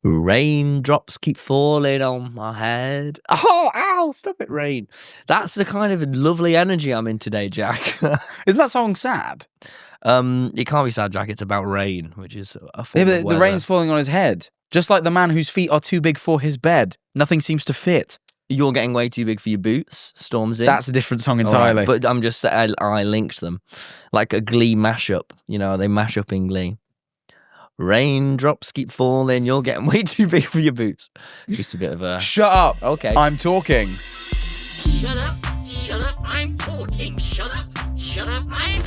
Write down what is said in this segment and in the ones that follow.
Raindrops keep falling on my head. Oh, ow, stop it, rain. That's the kind of lovely energy I'm in today, Jack. Isn't that song sad? It can't be sad, Jack. It's about rain, which is a form Yeah, of but the weather. rain's falling on his head. Just like the man whose feet are too big for his bed. Nothing seems to fit. You're getting way too big for your boots. Storms in. That's a different song All entirely. right, but I'm just saying, I linked them. Like a Glee mashup. You know, they mash up in Glee. Raindrops keep falling. You're getting way too big for your boots. Just a bit of a... Shut up. Okay. I'm talking. Shut up, I'm talking. Shut up, I'm...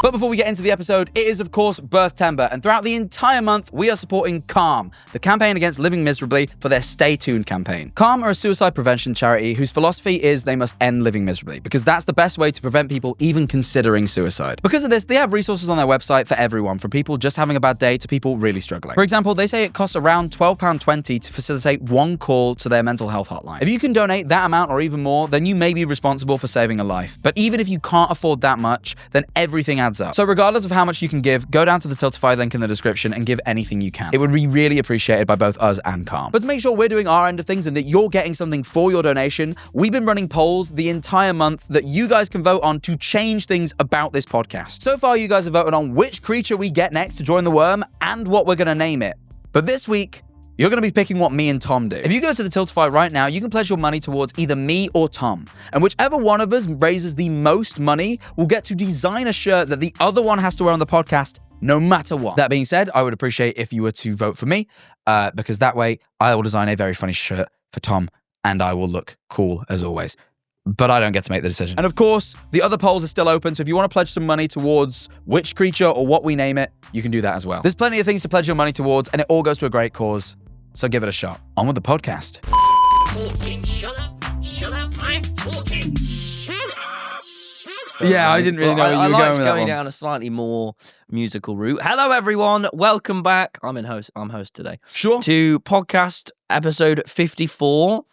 But before we get into the episode, it is of course Birthtember, and throughout the entire month, we are supporting Calm, the campaign against living miserably, for their Stay Tuned campaign. Calm are a suicide prevention charity whose philosophy is they must end living miserably, because that's the best way to prevent people even considering suicide. Because of this, they have resources on their website for everyone, from people just having a bad day to people really struggling. For example, they say it costs around £12.20 to facilitate one call to their mental health hotline. If you can donate that amount or even more, then you may be responsible for saving a life. But even if you can't afford that much, then everything adds up. So regardless of how much you can give, go down to the Tiltify link in the description and give anything you can. It would be really appreciated by both us and Calm. But to make sure we're doing our end of things and that you're getting something for your donation, we've been running polls the entire month that you guys can vote on to change things about this podcast. So far, you guys have voted on which creature we get next to join the worm and what we're going to name it. But this week, you're going to be picking what me and Tom do. If you go to the Tiltify right now, you can pledge your money towards either me or Tom. And whichever one of us raises the most money will get to design a shirt that the other one has to wear on the podcast, no matter what. That being said, I would appreciate if you were to vote for me, because that way I will design a very funny shirt for Tom and I will look cool as always. But I don't get to make the decision. And of course, the other polls are still open, so if you want to pledge some money towards which creature or what we name it, you can do that as well. There's plenty of things to pledge your money towards, and it all goes to a great cause. So give it a shot. On with the podcast. Talking. Shut up, I'm talking. Shut up. Yeah, I didn't really know where you were I going liked with that going one. down a slightly more musical route. Hello, everyone. Welcome back. I'm host today. Sure. To podcast episode 54.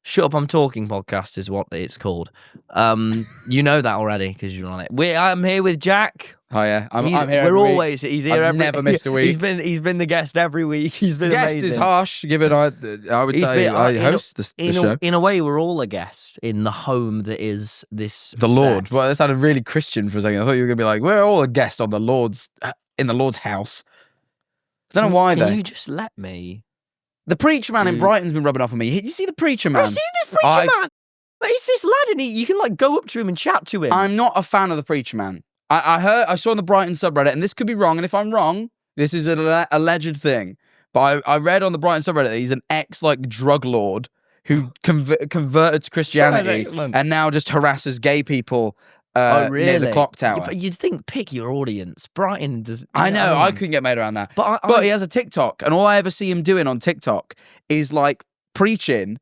Shut Up, I'm Talking podcast is what it's called. You know that already because you're on it. I'm here with Jack. Oh yeah, I'm here. He's here. I've never missed a week. He's been the guest every week. He's been Guest amazing. is harsh, given I would say I host the show. In a way, we're all a guest in the home that is this. The Lord. set. Well, that sounded really Christian for a second. I thought you were going to be like, we're all a guest on the Lord's in the Lord's house. I don't know why though. Can you just let me? The preacher man in Brighton's been rubbing off on me. You see the preacher man? I've seen this preacher man. But it's this lad, and you can like go up to him and chat to him. I'm not a fan of the preacher man. I saw on the Brighton subreddit, and this could be wrong, and if I'm wrong, this is an alleged thing. But I read on the Brighton subreddit that he's an drug lord who converted to Christianity and now just harasses gay people near the clock tower. Yeah, but you'd think pick your audience. Brighton does. I know, I couldn't get made around that. But he has a TikTok, and all I ever see him doing on TikTok is like preaching.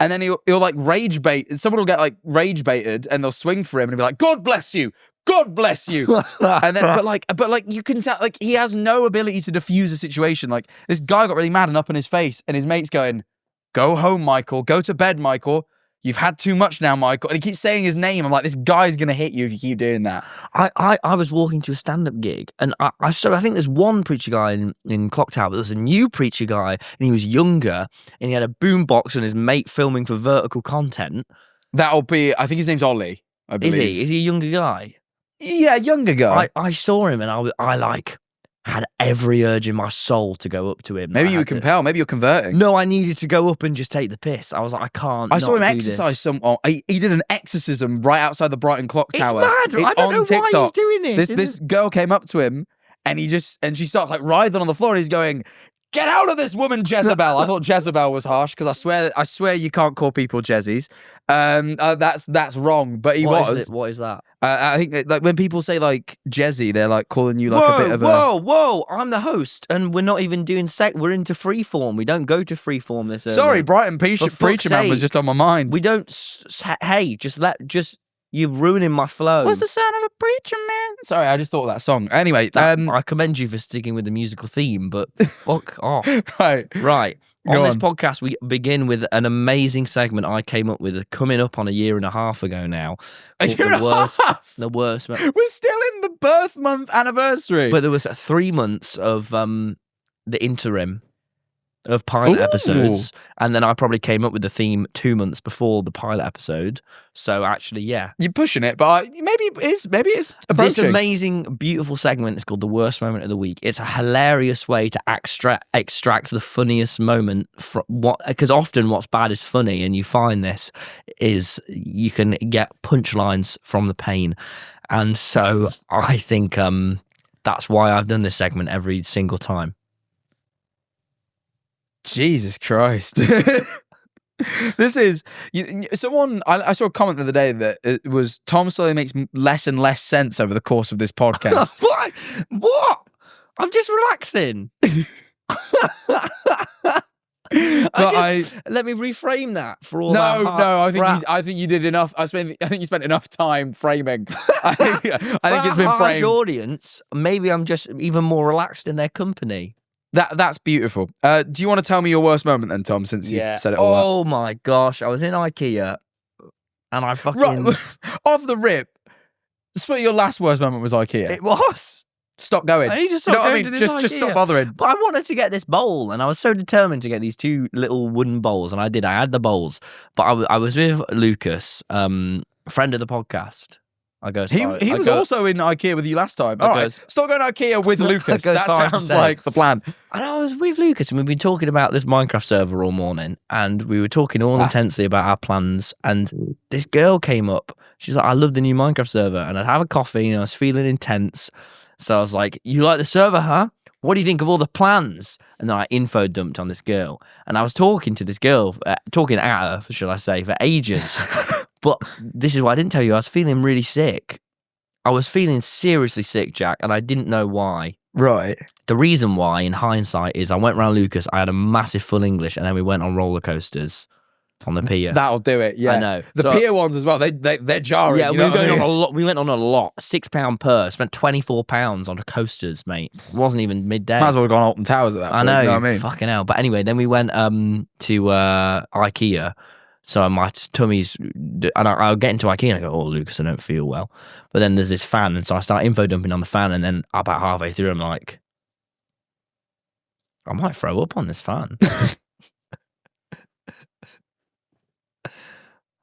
And then he'll like rage bait. Someone will get like rage baited, and they'll swing for him, and he'll be like, "God bless you, God bless you." And then, but like you can tell, like he has no ability to diffuse a situation. Like this guy got really mad and up in his face, and his mate's going, "Go home, Michael. Go to bed, Michael. You've had too much now, Michael." And he keeps saying his name. I'm like, this guy's gonna hit you if you keep doing that. I was walking to a stand-up gig, and I think there's one preacher guy in Clock Tower, but there was a new preacher guy, and he was younger, and he had a boombox and his mate filming for vertical content. That'll be, I think his name's Ollie, I believe. Is he a younger guy? Yeah, younger guy. I saw him, and I like had every urge in my soul to go up to him. Maybe you were compelled. Maybe you're converting. No, I needed to go up and just take the piss. I was like, I can't. I saw him not do exercise this. he did an exorcism right outside the Brighton clock tower. It's mad. I don't know why he's doing this. This girl came up to him and she starts like writhing on the floor and he's going, "Get out of this woman, Jezebel." I thought Jezebel was harsh because I swear you can't call people Jezzies. That's wrong, but he was. What is that? I think like when people say like Jezzy, they're like calling you like a bit of Whoa! I'm the host, and we're not even doing We're into freeform. We don't go to freeform this early. Sorry, Brighton preacher man was just on my mind. We don't. Hey, you're ruining my flow. What's the son of a preacher man? Sorry, I just thought of that song. Anyway, I commend you for sticking with the musical theme, but fuck off. Right. On this podcast, we begin with an amazing segment I came up with coming up on a year and a half ago now. The worst. We're still in the birth month anniversary. But there was 3 months of the interim of pilot episodes, and then I probably came up with the theme 2 months before the pilot episode. So actually, yeah, you're pushing it, but maybe it's approaching. This amazing, beautiful segment is called the worst moment of the week. It's a hilarious way to extract the funniest moment from because often what's bad is funny, and you find this is you can get punchlines from the pain, and so I think that's why I've done this segment every single time. Jesus Christ. This is someone. I saw a comment the other day that it was Tom slowly makes less and less sense over the course of this podcast. What? I'm just relaxing. Let me reframe that for all. I think you did enough. I think you spent enough time framing. I think it's been framed. Audience, maybe I'm just even more relaxed in their company. That's beautiful. Do you want to tell me your worst moment then, Tom, since you said it all Oh my gosh, I was in Ikea and I fucking... Right, off the rip, your last worst moment was Ikea. It was. Stop going. I need to stop going to this Ikea. Just stop bothering. But I wanted to get this bowl and I was so determined to get these 2 little wooden bowls, and I did. I had the bowls. But I was with Lucas, friend of the podcast. He was also in Ikea with you last time. Stop going to Ikea with Lucas. That sounds like the plan. And I was with Lucas, and we've been talking about this Minecraft server all morning, and we were talking all intensely about our plans, and this girl came up. She's like, I love the new Minecraft server, and I'd have a coffee, and I was feeling intense. So I was like, you like the server, huh? What do you think of all the plans? And then I info dumped on this girl, and I was talking to this girl, talking at her, shall I say, for ages. But this is what I didn't tell you. I was feeling really sick. I was feeling seriously sick, Jack, and I didn't know why. Right. The reason why, in hindsight, is I went around Lucas, I had a massive full English, and then we went on roller coasters on the pier. That'll do it, yeah. I know. The pier ones as well, they're jarring. Yeah, we were going on a lot. We went on a lot. £6 per. Spent £24 on the coasters, mate. It wasn't even midday. Might as well have gone Alton Towers at that point. I know. You know what I mean? Fucking hell. But anyway, then we went to Ikea. So my tummy's, and I'll get into Ikea and I go, oh, Lucas, I don't feel well. But then there's this fan, and so I start info dumping on the fan, and then about halfway through, I'm like, I might throw up on this fan.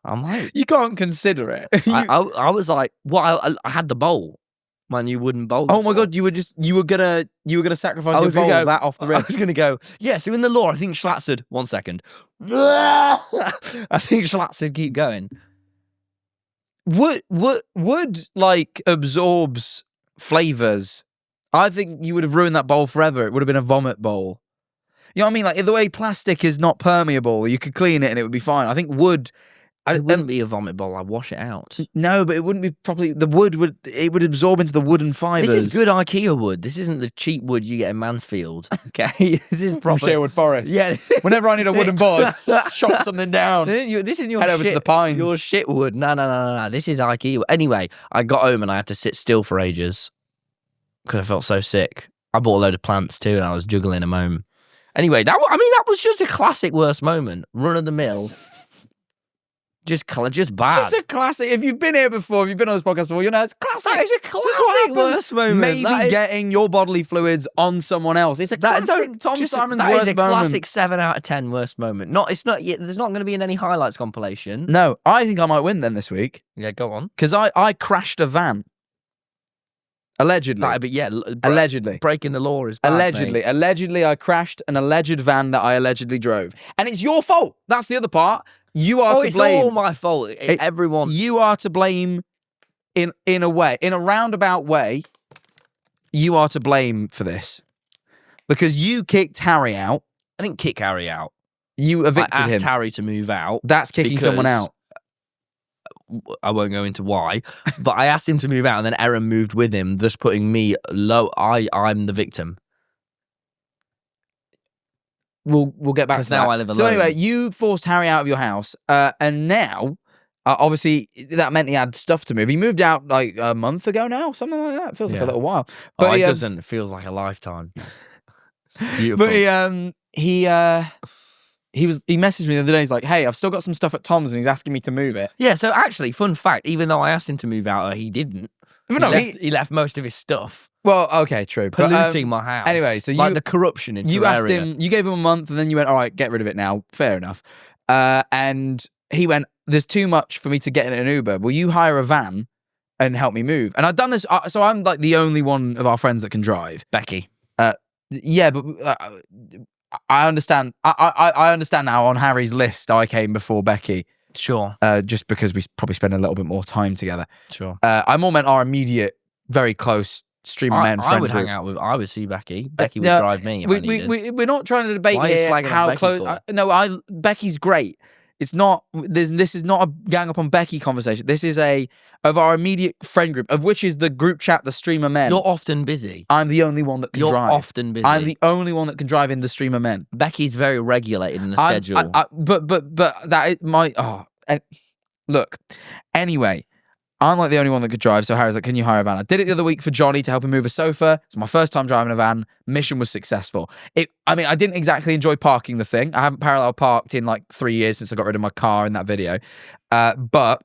I'm like, you can't consider it. I was like, well, I had the bowl, my new wooden bowl. Oh my god, you were gonna sacrifice your bowl that off the rip. I was gonna go, yeah. So in the law, I think Schlatt said 1 second. I think Schlatt said keep going. Wood like absorbs flavors. I think you would have ruined that bowl forever. It would have been a vomit bowl. You know what I mean? Like the way plastic is not permeable, you could clean it and it would be fine. I think wood. It wouldn't be a vomit bowl. I'd wash it out. No, but it wouldn't be properly. The wood would absorb into the wooden fibers. This is good IKEA wood. This isn't the cheap wood you get in Mansfield. Okay, this is proper. From Sherwood Forest. Yeah. Whenever I need a wooden board, chop something down. This is your head over to the Pines. Your shit wood. No. This is IKEA. Anyway, I got home and I had to sit still for ages because I felt so sick. I bought a load of plants too, and I was juggling them home. Anyway, that was just a classic worst moment. Run of the mill. Just bad. Just a classic. If you've been here before, if you've been on this podcast before, you know it's classic. That is a classic worst moment. Maybe getting your bodily fluids on someone else. It's a classic. Tom Simon's worst moment. That is a classic 7 out of 10 worst moment. There's not going to be in any highlights compilation. No, I think I might win then this week. Yeah, go on. Because I crashed a van. Allegedly. Allegedly. Breaking the law is bad, allegedly. Mate. Allegedly, I crashed an alleged van that I allegedly drove. And it's your fault. That's the other part. You are to blame. It's all my fault. Everyone. You are to blame in a way. In a roundabout way, you are to blame for this. Because you kicked Harry out. I didn't kick Harry out. You evicted him. I asked Harry to move out. That's kicking someone out. I won't go into why, but I asked him to move out, and then Aaron moved with him, thus putting me low. I'm the victim. We'll get back to that. Now I live alone. So anyway, you forced Harry out of your house, and now, obviously, that meant he had stuff to move. He moved out like a month ago now, something like that. It feels like a little while. But it doesn't. It feels like a lifetime. Beautiful. But he messaged me the other day. He's like, "Hey, I've still got some stuff at Tom's, and he's asking me to move it." Yeah. So actually, fun fact: even though I asked him to move out, he didn't. He left most of his stuff. Well, okay, true. Polluting my house. Anyway, so like the corruption in you asked him, you gave him a month, and then you went, all right, get rid of it now. Fair enough. And he went, there's too much for me to get in an Uber. Will you hire a van and help me move? And I've done this, so I'm like the only one of our friends that can drive. Becky. Yeah, but I understand. I understand now. On Harry's list, I came before Becky. Sure. Just because we probably spend a little bit more time together. Sure. I more meant our immediate, very close streamer men friend I would group. hang out with. I would see Becky. Becky would drive me. If I needed. We're not trying to debate Why are you here slagging how off Becky close. Becky's great. It's not. This is not a gang up on Becky conversation. This is of our immediate friend group, of which is the group chat, the streamer men. You're often busy. I'm the only one that can drive. You're often busy. I'm the only one that can drive in the streamer men. Becky's very regulated in the schedule. But that is my look. Anyway, I'm like the only one that could drive. So Harry's like, "Can you hire a van?" I did it the other week for Johnny to help him move a sofa. It's my first time driving a van. Mission was successful. I didn't exactly enjoy parking the thing. I haven't parallel parked in like 3 years since I got rid of my car in that video. But I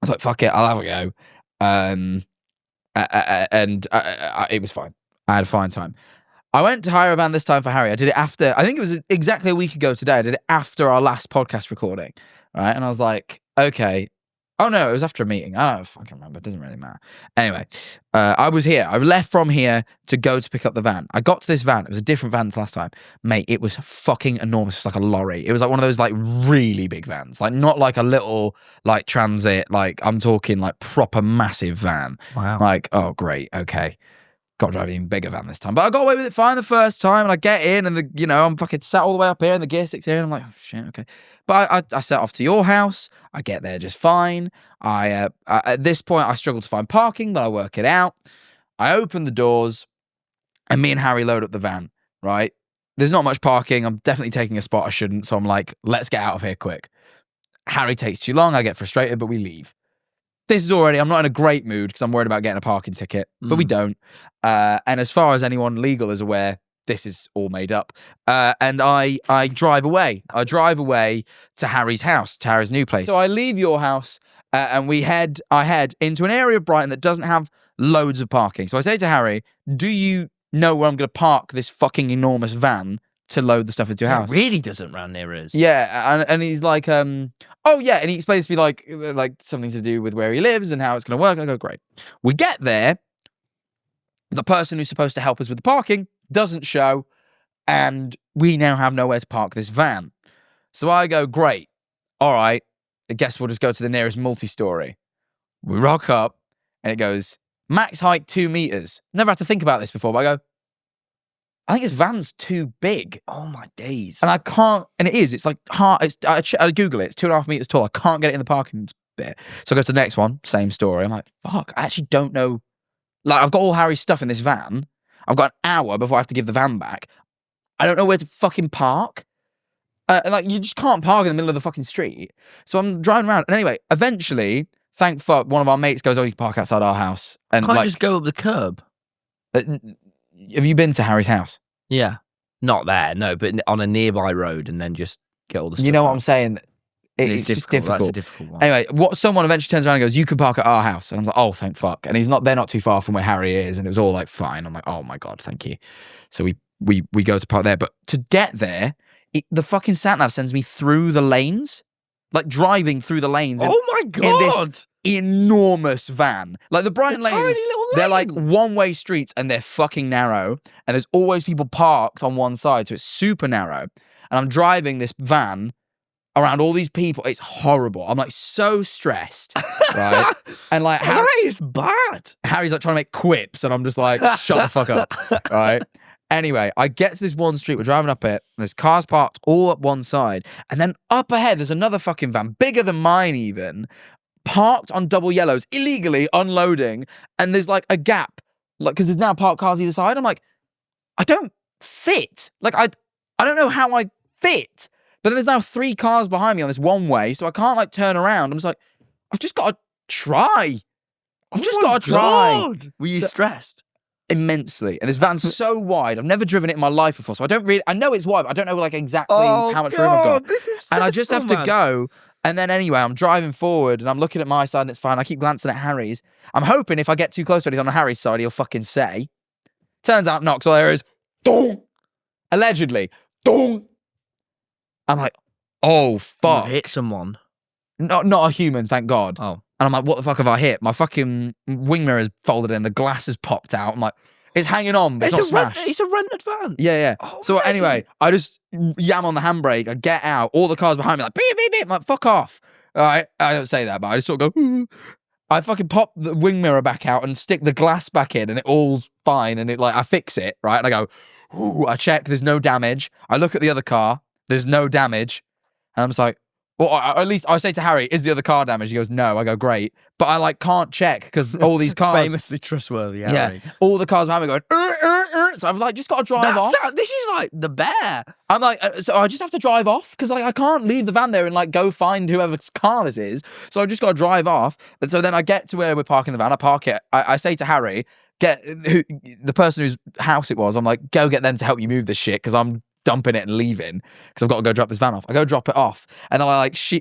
was like, "Fuck it, I'll have a go." It was fine. I had a fine time. I went to hire a van this time for Harry. I did it after. I think it was exactly a week ago today. I did it after our last podcast recording, right? And I was like, okay. Oh no, it was after a meeting. I don't fucking remember. It doesn't really matter. Anyway, I was here. I left from here to go to pick up the van. I got to this van. It was a different van than last time. Mate, it was fucking enormous. It was like a lorry. It was like one of those like really big vans. Like not like a little like transit. Like I'm talking like proper massive van. Wow. Like, oh great, okay. Got to drive an even bigger van this time. But I got away with it fine the first time, and I get in, and I'm fucking sat all the way up here, and the gear stick's here, and I'm like, oh, shit, okay. But I set off to your house. I get there just fine. At this point, I struggle to find parking, but I work it out. I open the doors, and me and Harry load up the van, right? There's not much parking. I'm definitely taking a spot I shouldn't, so I'm like, let's get out of here quick. Harry takes too long. I get frustrated, but we leave. This is already, I'm not in a great mood because I'm worried about getting a parking ticket, but we don't. And as far as anyone legal is aware, this is all made up. And I drive away. I drive away to Harry's house, to Harry's new place. So I leave your house and I head into an area of Brighton that doesn't have loads of parking. So I say to Harry, do you know where I'm going to park this fucking enormous van to load the stuff into your house? It really doesn't round near us. Yeah, and he's like, oh yeah, and he explains to me like something to do with where he lives and how it's going to work. I go, great. We get there, the person who's supposed to help us with the parking doesn't show, and we now have nowhere to park this van. So I go, great, all right, I guess we'll just go to the nearest multi-story. We rock up, and it goes, max height 2 meters. Never had to think about this before, but I go, I think his van's too big. Oh my days. And I can't, and it is, it's like hard, I Google it, it's 2.5 meters tall. I can't get it in the parking bit. So I go to the next one, same story. I'm like, fuck, I actually don't know. Like, I've got all Harry's stuff in this van. I've got an hour before I have to give the van back. I don't know where to fucking park. And like, you just can't park in the middle of the fucking street. So I'm driving around. And anyway, eventually, thank fuck, one of our mates goes, oh, you can park outside our house. And can't like, just go up the curb. Have you been to Harry's house? Yeah. Not there, no, but on a nearby road and then just get all the stuff. You know what out. I'm saying? It's difficult. difficult. That's a difficult one. Anyway, someone eventually turns around and goes, you can park at our house. And I'm like, oh, thank fuck. And they're not too far from where Harry is. And it was all like, fine. I'm like, oh my God, thank you. So we go to park there. But to get there, the fucking sat-nav sends me through the lanes. Like driving through the lanes. Oh my God. In this enormous van. Like the Brighton lanes, they're like one-way streets and they're fucking narrow. And there's always people parked on one side. So it's super narrow. And I'm driving this van around all these people. It's horrible. I'm like so stressed, right? And like Harry's bad. Harry's like trying to make quips, and I'm just like, shut the fuck up, right? Anyway, I get to this one street. We're driving up it. There's cars parked all up one side, and then up ahead there's another fucking van, bigger than mine even, parked on double yellows, illegally unloading, and there's like a gap, like because there's now parked cars either side. I'm like, I don't fit. Like I don't know how I fit. But then there's now 3 cars behind me on this one way, so I can't like turn around. I'm just like, I've just got to try. I've just got to try. Were you stressed? Immensely. And this van's so wide. I've never driven it in my life before, so I don't really, I know it's wide, but I don't know like exactly how much room I've got. This is and I just have to go And then anyway, I'm driving forward and I'm looking at my side and it's fine. I keep glancing at Harry's. I'm hoping if I get too close to anything on Harry's side, he'll fucking say. Turns out Knox, all there is, dong! Allegedly, dong! I'm like, oh, fuck. You hit someone. Not a human, thank God. Oh. And I'm like, what the fuck have I hit? My fucking wing mirror's folded in, the glass has popped out. I'm like, it's hanging on, but it's not smashed. It's a rented van. Yeah. Oh, so mate. anyway, I just yam on the handbrake. I get out. All the cars behind me like, beep, beep, beep. I'm like, fuck off. All right. I don't say that, but I just sort of go, I fucking pop the wing mirror back out and stick the glass back in and it all's fine. And I fix it, right? And I go, I check, there's no damage. I look at the other car, there's no damage. And I'm just like, well, at least I say to Harry, is the other car damaged? He goes, no. I go, great. But I can't check because all these cars. Famously trustworthy, Harry. Yeah. All the cars behind me going, So I've just got to drive off. This is like the bear. I'm like, so I just have to drive off because I can't leave the van there and go find whoever's car this is. So I've just got to drive off. And so then I get to where we're parking the van. I park it. I say to Harry, the person whose house it was, I'm like, go get them to help you move this shit because I'm dumping it and leaving because I've got to go drop this van off. I go drop it off and then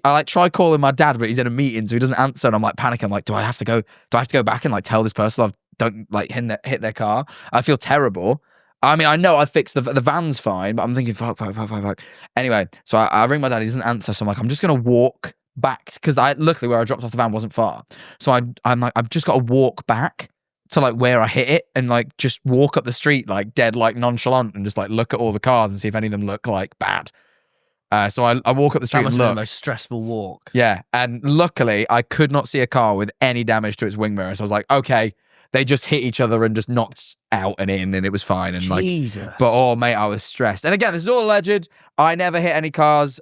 I try calling my dad, but he's in a meeting so he doesn't answer and I'm panicking. I'm like, do I have to go back and tell this person I've don't hit their car? I feel terrible. I mean, I know I fixed the van's fine, but I'm thinking fuck. Anyway, so I ring my dad, he doesn't answer, so I'm like, I'm just gonna walk back because luckily where I dropped off the van wasn't far. So I'm like, I've just got to walk back to where I hit it and just walk up the street dead nonchalant and just look at all the cars and see if any of them look bad. So I walk up the street That must and be look. the most stressful walk. Yeah, and luckily I could not see a car with any damage to its wing mirror. So I was like, okay, they just hit each other and just knocked out and in, and it was fine. And Jesus. But oh mate, I was stressed. And again, this is all alleged. I never hit any cars.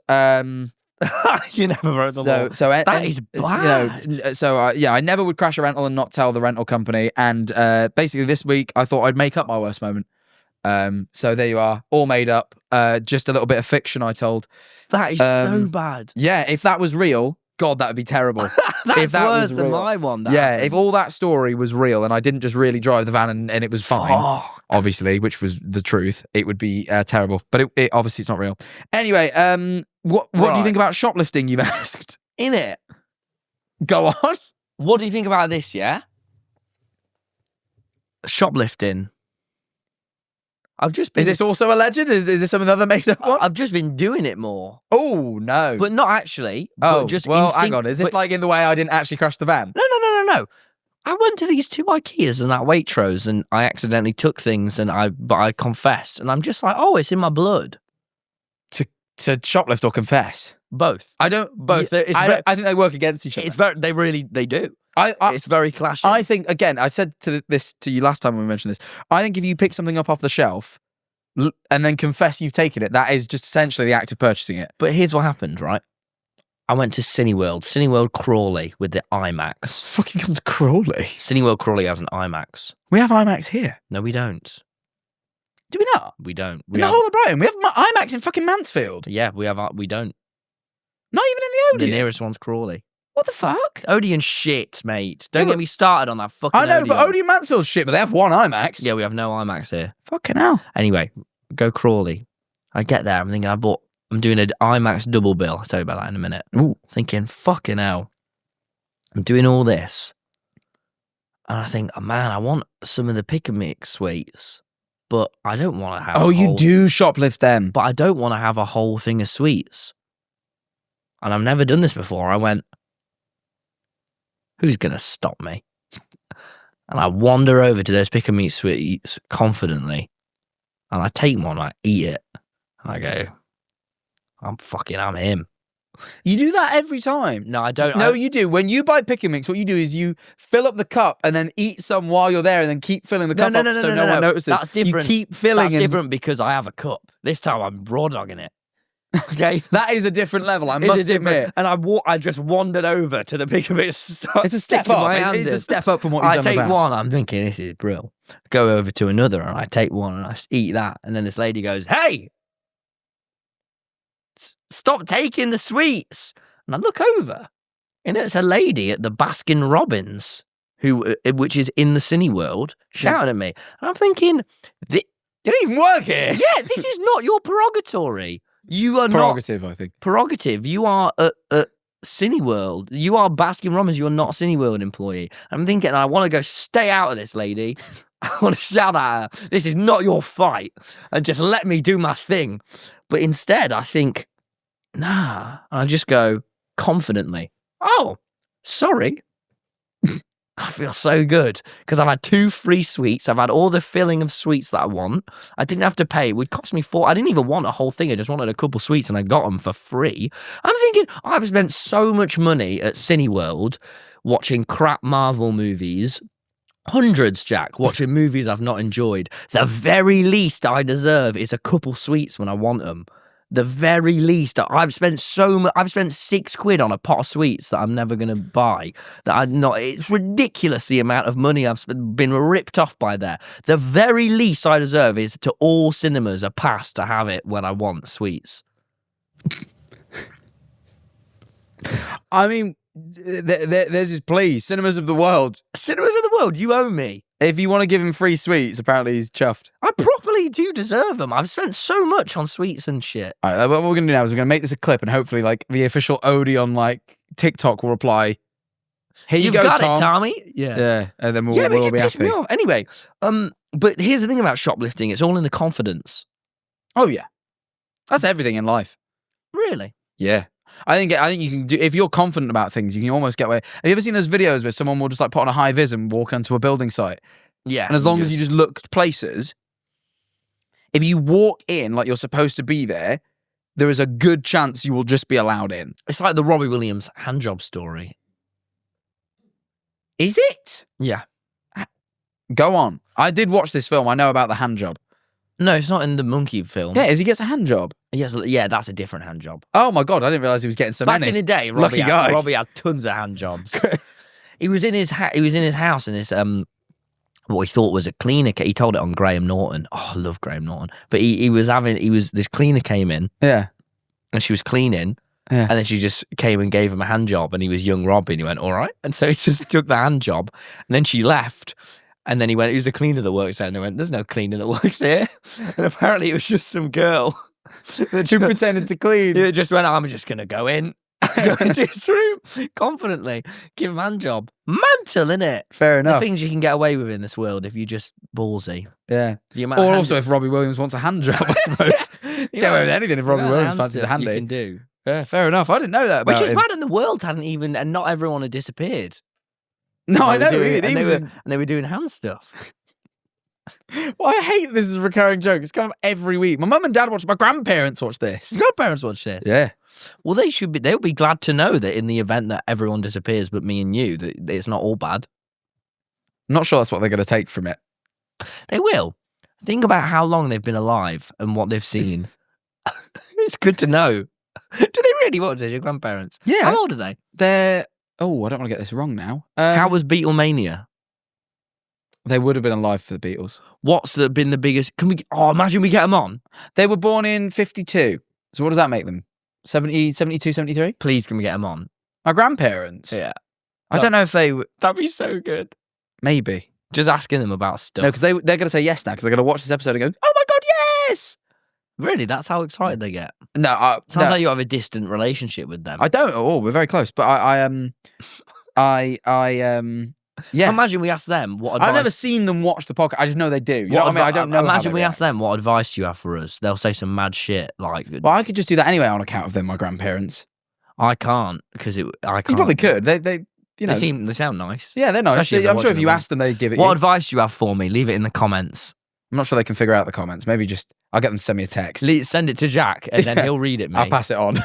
You never broke the law. So that is bad. I never would crash a rental and not tell the rental company. And basically this week I thought I'd make up my worst moment. So there you are, all made up. Just a little bit of fiction I told. That is so bad. Yeah, if that was real, God, that would be terrible. That's worse than my one. If all that story was real and I didn't just really drive the van and it was fine, obviously, which was the truth, it would be terrible. But it obviously it's not real. Anyway, what do you think about shoplifting, you've asked? In it. Go on. What do you think about this, yeah? Shoplifting. Is this also alleged? Is this another made up one? I've just been doing it more. Oh, no. But not actually. Oh, but just hang on. Is this in the way I didn't actually crash the van? No. I went to these 2 Ikeas and that Waitrose and I accidentally took things but I confessed. And I'm just like, oh, it's in my blood. To shoplift or confess? Both. I don't. Both. I think they work against each other. They do. It's very clashing. I think, again, I said this to you last time when we mentioned this. I think if you pick something up off the shelf and then confess you've taken it, that is just essentially the act of purchasing it. But here's what happened, right? I went to Cineworld Crawley with the IMAX. Fucking comes Crawley. Cineworld Crawley has an IMAX. We have IMAX here. No, we don't. Do we not? We don't. In the whole of Brighton, we have IMAX in fucking Mansfield. Yeah, we don't. Not even in the Odeon. The nearest one's Crawley. What the fuck? Odeon shit, mate. Don't get me started on that fucking I know, Odeon. but Odeon Mansfield's shit, but they have one IMAX. Yeah, we have no IMAX here. Fucking hell. Anyway, go Crawley. I get there, I'm thinking I'm doing an IMAX double bill. I'll tell you about that in a minute. Ooh. Thinking, fucking hell. I'm doing all this. And I think, oh, man, I want some of the pick-and-mix sweets. But I don't want to have you do shoplift them. But I don't want to have a whole thing of sweets. And I've never done this before. I went, who's going to stop me? And I wander over to those pick-and-mix sweets confidently. And I take one, I eat it. And I go, I'm him. You do that every time. No, I don't. No, you do. When you buy pick and mix, what you do is you fill up the cup and then eat some while you're there and then keep filling the cup up so no one notices. That's different. You keep filling. That's different because I have a cup. This time I'm raw dogging it. Okay? That is a different level, I must admit. And I just wandered over to the pick and mix. It's a step up. It's a step up from what you've done. I take one, I'm thinking, this is brill. Go over to another and I take one and I eat that. And then this lady goes, hey! Stop taking the sweets. And I look over, and it's a lady at the Baskin Robbins, which is in the Cineworld, shouting at me. And I'm thinking, you don't even work here. Yeah, this is not your prerogative. You are prerogative, I think. Prerogative. You are Cineworld. You are Baskin Robbins. You're not a Cineworld employee. I'm thinking, I want to go stay out of this lady. I want to shout at her, this is not your fight. And just let me do my thing. But instead, I think, nah. I just go confidently, oh, sorry. I feel so good because I've had 2 free sweets. I've had all the filling of sweets that I want. I didn't have to pay. It would cost me $4. I didn't even want a whole thing. I just wanted a couple sweets and I got them for free. I'm thinking, I've spent so much money at Cineworld watching crap Marvel movies. Hundreds, Jack, watching movies I've not enjoyed. The very least I deserve is a couple sweets when I want them. The very least. I've spent so much. I've spent £6 on a pot of sweets that I'm never going to buy. That I'm not. It's ridiculous the amount of money I've been ripped off by there. The very least I deserve is to all cinemas a pass to have it when I want sweets. I mean, there's his plea. Cinemas of the world. Cinemas of the world, you owe me. If you want to give him free sweets, apparently he's chuffed. I properly do deserve them. I've spent so much on sweets and shit. All right, what we're going to do now is we're going to make this a clip and hopefully like the official Odie on like TikTok will reply, here you go, got Tom. it, Tommy. Yeah. Yeah, and then we'll all be pissed happy. me off. Anyway, but here's the thing about shoplifting. It's all in the confidence. Oh, yeah. That's everything in life. Really? Yeah. I think you can do, if you're confident about things, you can almost get away. Have you ever seen those videos where someone will just like put on a high vis and walk onto a building site? Yeah. And as long as you just look places, if you walk in like you're supposed to be there, there is a good chance you will just be allowed in. It's like the Robbie Williams handjob story. Is it? Yeah. Go on. I did watch this film. I know about the handjob. No, it's not in the monkey film. Yeah, he gets a handjob. Yes, yeah, that's a different handjob. Oh my God, I didn't realise he was getting so Back many. in the day, Robbie had tons of handjobs. He was in his house in this what he thought was a cleaner. He told it on Graham Norton. Oh, I love Graham Norton. But this cleaner came in. Yeah. And she was cleaning. Yeah. And then she just came and gave him a hand job, and he was young Robbie, and he went, all right. And so he just took the hand job, and then she left. And then he went, who's the cleaner that works there? And they went, there's no cleaner that works here. And apparently it was just some girl who pretended to clean. It just went, I'm just going to go into his room confidently, give him a hand job. Mental, innit? Fair enough. The things you can get away with in this world if you're just ballsy. Yeah. Or also if Robbie Williams wants a hand job, I suppose. Get away with anything if Robbie Williams fancies a handy. You can do. Yeah, fair enough. I didn't know that about Which is him. mad, and the world hadn't even, and not everyone had disappeared. No, I know. And they were doing hand stuff. Well, I hate this as a recurring joke. It's kind of every week. My mum and dad watch. My grandparents watch this. Your grandparents watch this? Yeah. Well, they'll be glad to know that in the event that everyone disappears but me and you, that it's not all bad. I'm not sure that's what they're going to take from it. They will. Think about how long they've been alive and what they've seen. It's good to know. Do they really watch this, your grandparents? Yeah. How old are they? They're... Oh, I don't want to get this wrong now. How was Beatlemania? They would have been alive for the Beatles. What's been the biggest... imagine we get them on. They were born in 52. So what does that make them? 70, 72, 73? Please, can we get them on? My grandparents? Yeah. I don't know if they... That'd be so good. Maybe. Just asking them about stuff. No, because they're going to say yes now, because they're going to watch this episode and go, oh my God, yes! Really? That's how excited they get? No. Sounds like you have a distant relationship with them. I don't. Oh, we're very close. But yeah. Imagine we ask them what advice... I've never seen them watch the podcast. I just know they do. You know what I mean? I don't know. Imagine we ask them what advice you have for us. They'll say some mad shit like... Well, I could just do that anyway on account of them, my grandparents. I can't, because I can't. You probably could. They you know... They sound nice. Yeah, they're nice. I'm sure if you ask them, they'd give it What you. advice do you have for me? Leave it in the comments. I'm not sure they can figure out the comments. Maybe just... I'll get them to send me a text. Send it to Jack, and then he'll read it, mate. I'll pass it on.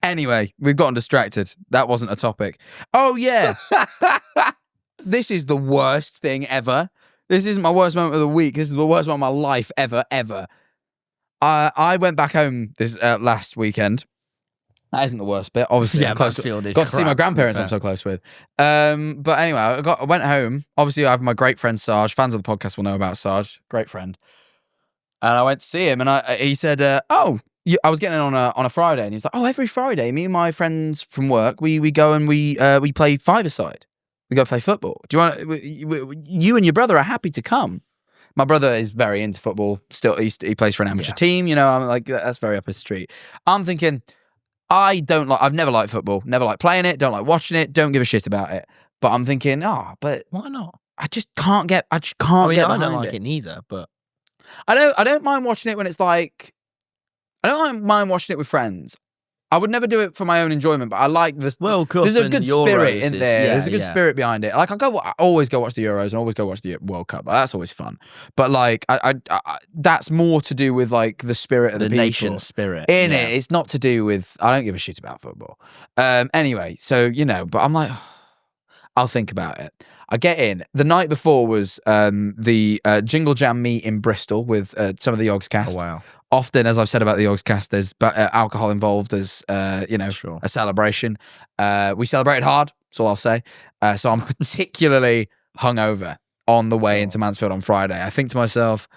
Anyway, we've gotten distracted. That wasn't a topic. Oh, yeah. This is the worst thing ever. This isn't my worst moment of the week. This is the worst moment of my life ever. I went back home this last weekend. That isn't the worst bit. Obviously, yeah, got to see my grandparents I'm so close with. But anyway, I went home. Obviously, I have my great friend Sarge. Fans of the podcast will know about Sarge. Great friend. And I went to see him, and he said, I was getting in on a Friday, and he was like, oh, every Friday, me and my friends from work, we go and we play five-a-side. We go play football. Do you want? You and your brother are happy to come. My brother is very into football. Still, he plays for an amateur team. You know, I'm like, that's very up his street. I'm thinking, I've never liked football, never liked playing it, don't like watching it, don't give a shit about it. But I'm thinking, but why not? I just can't get I don't like it neither, but I don't mind watching it when it's like, I don't mind watching it with friends. I would never do it for my own enjoyment, but I like this. World Cup. There's a good spirit in there. Yeah, there's a good spirit behind it. Like I always go watch the Euros and always go watch the World Cup. That's always fun. But like, I that's more to do with like the spirit of the people. Nation spirit in it. It's not to do with. I don't give a shit about football. Anyway, so but I'm like, I'll think about it. I get in. The night before was the Jingle Jam meet in Bristol with some of the Yogscast. Oh, wow. Often, as I've said about the Yogscast, there's alcohol involved. There's, Sure. a celebration. We celebrated hard, that's all I'll say. So I'm particularly hungover on the way into Mansfield on Friday. I think to myself,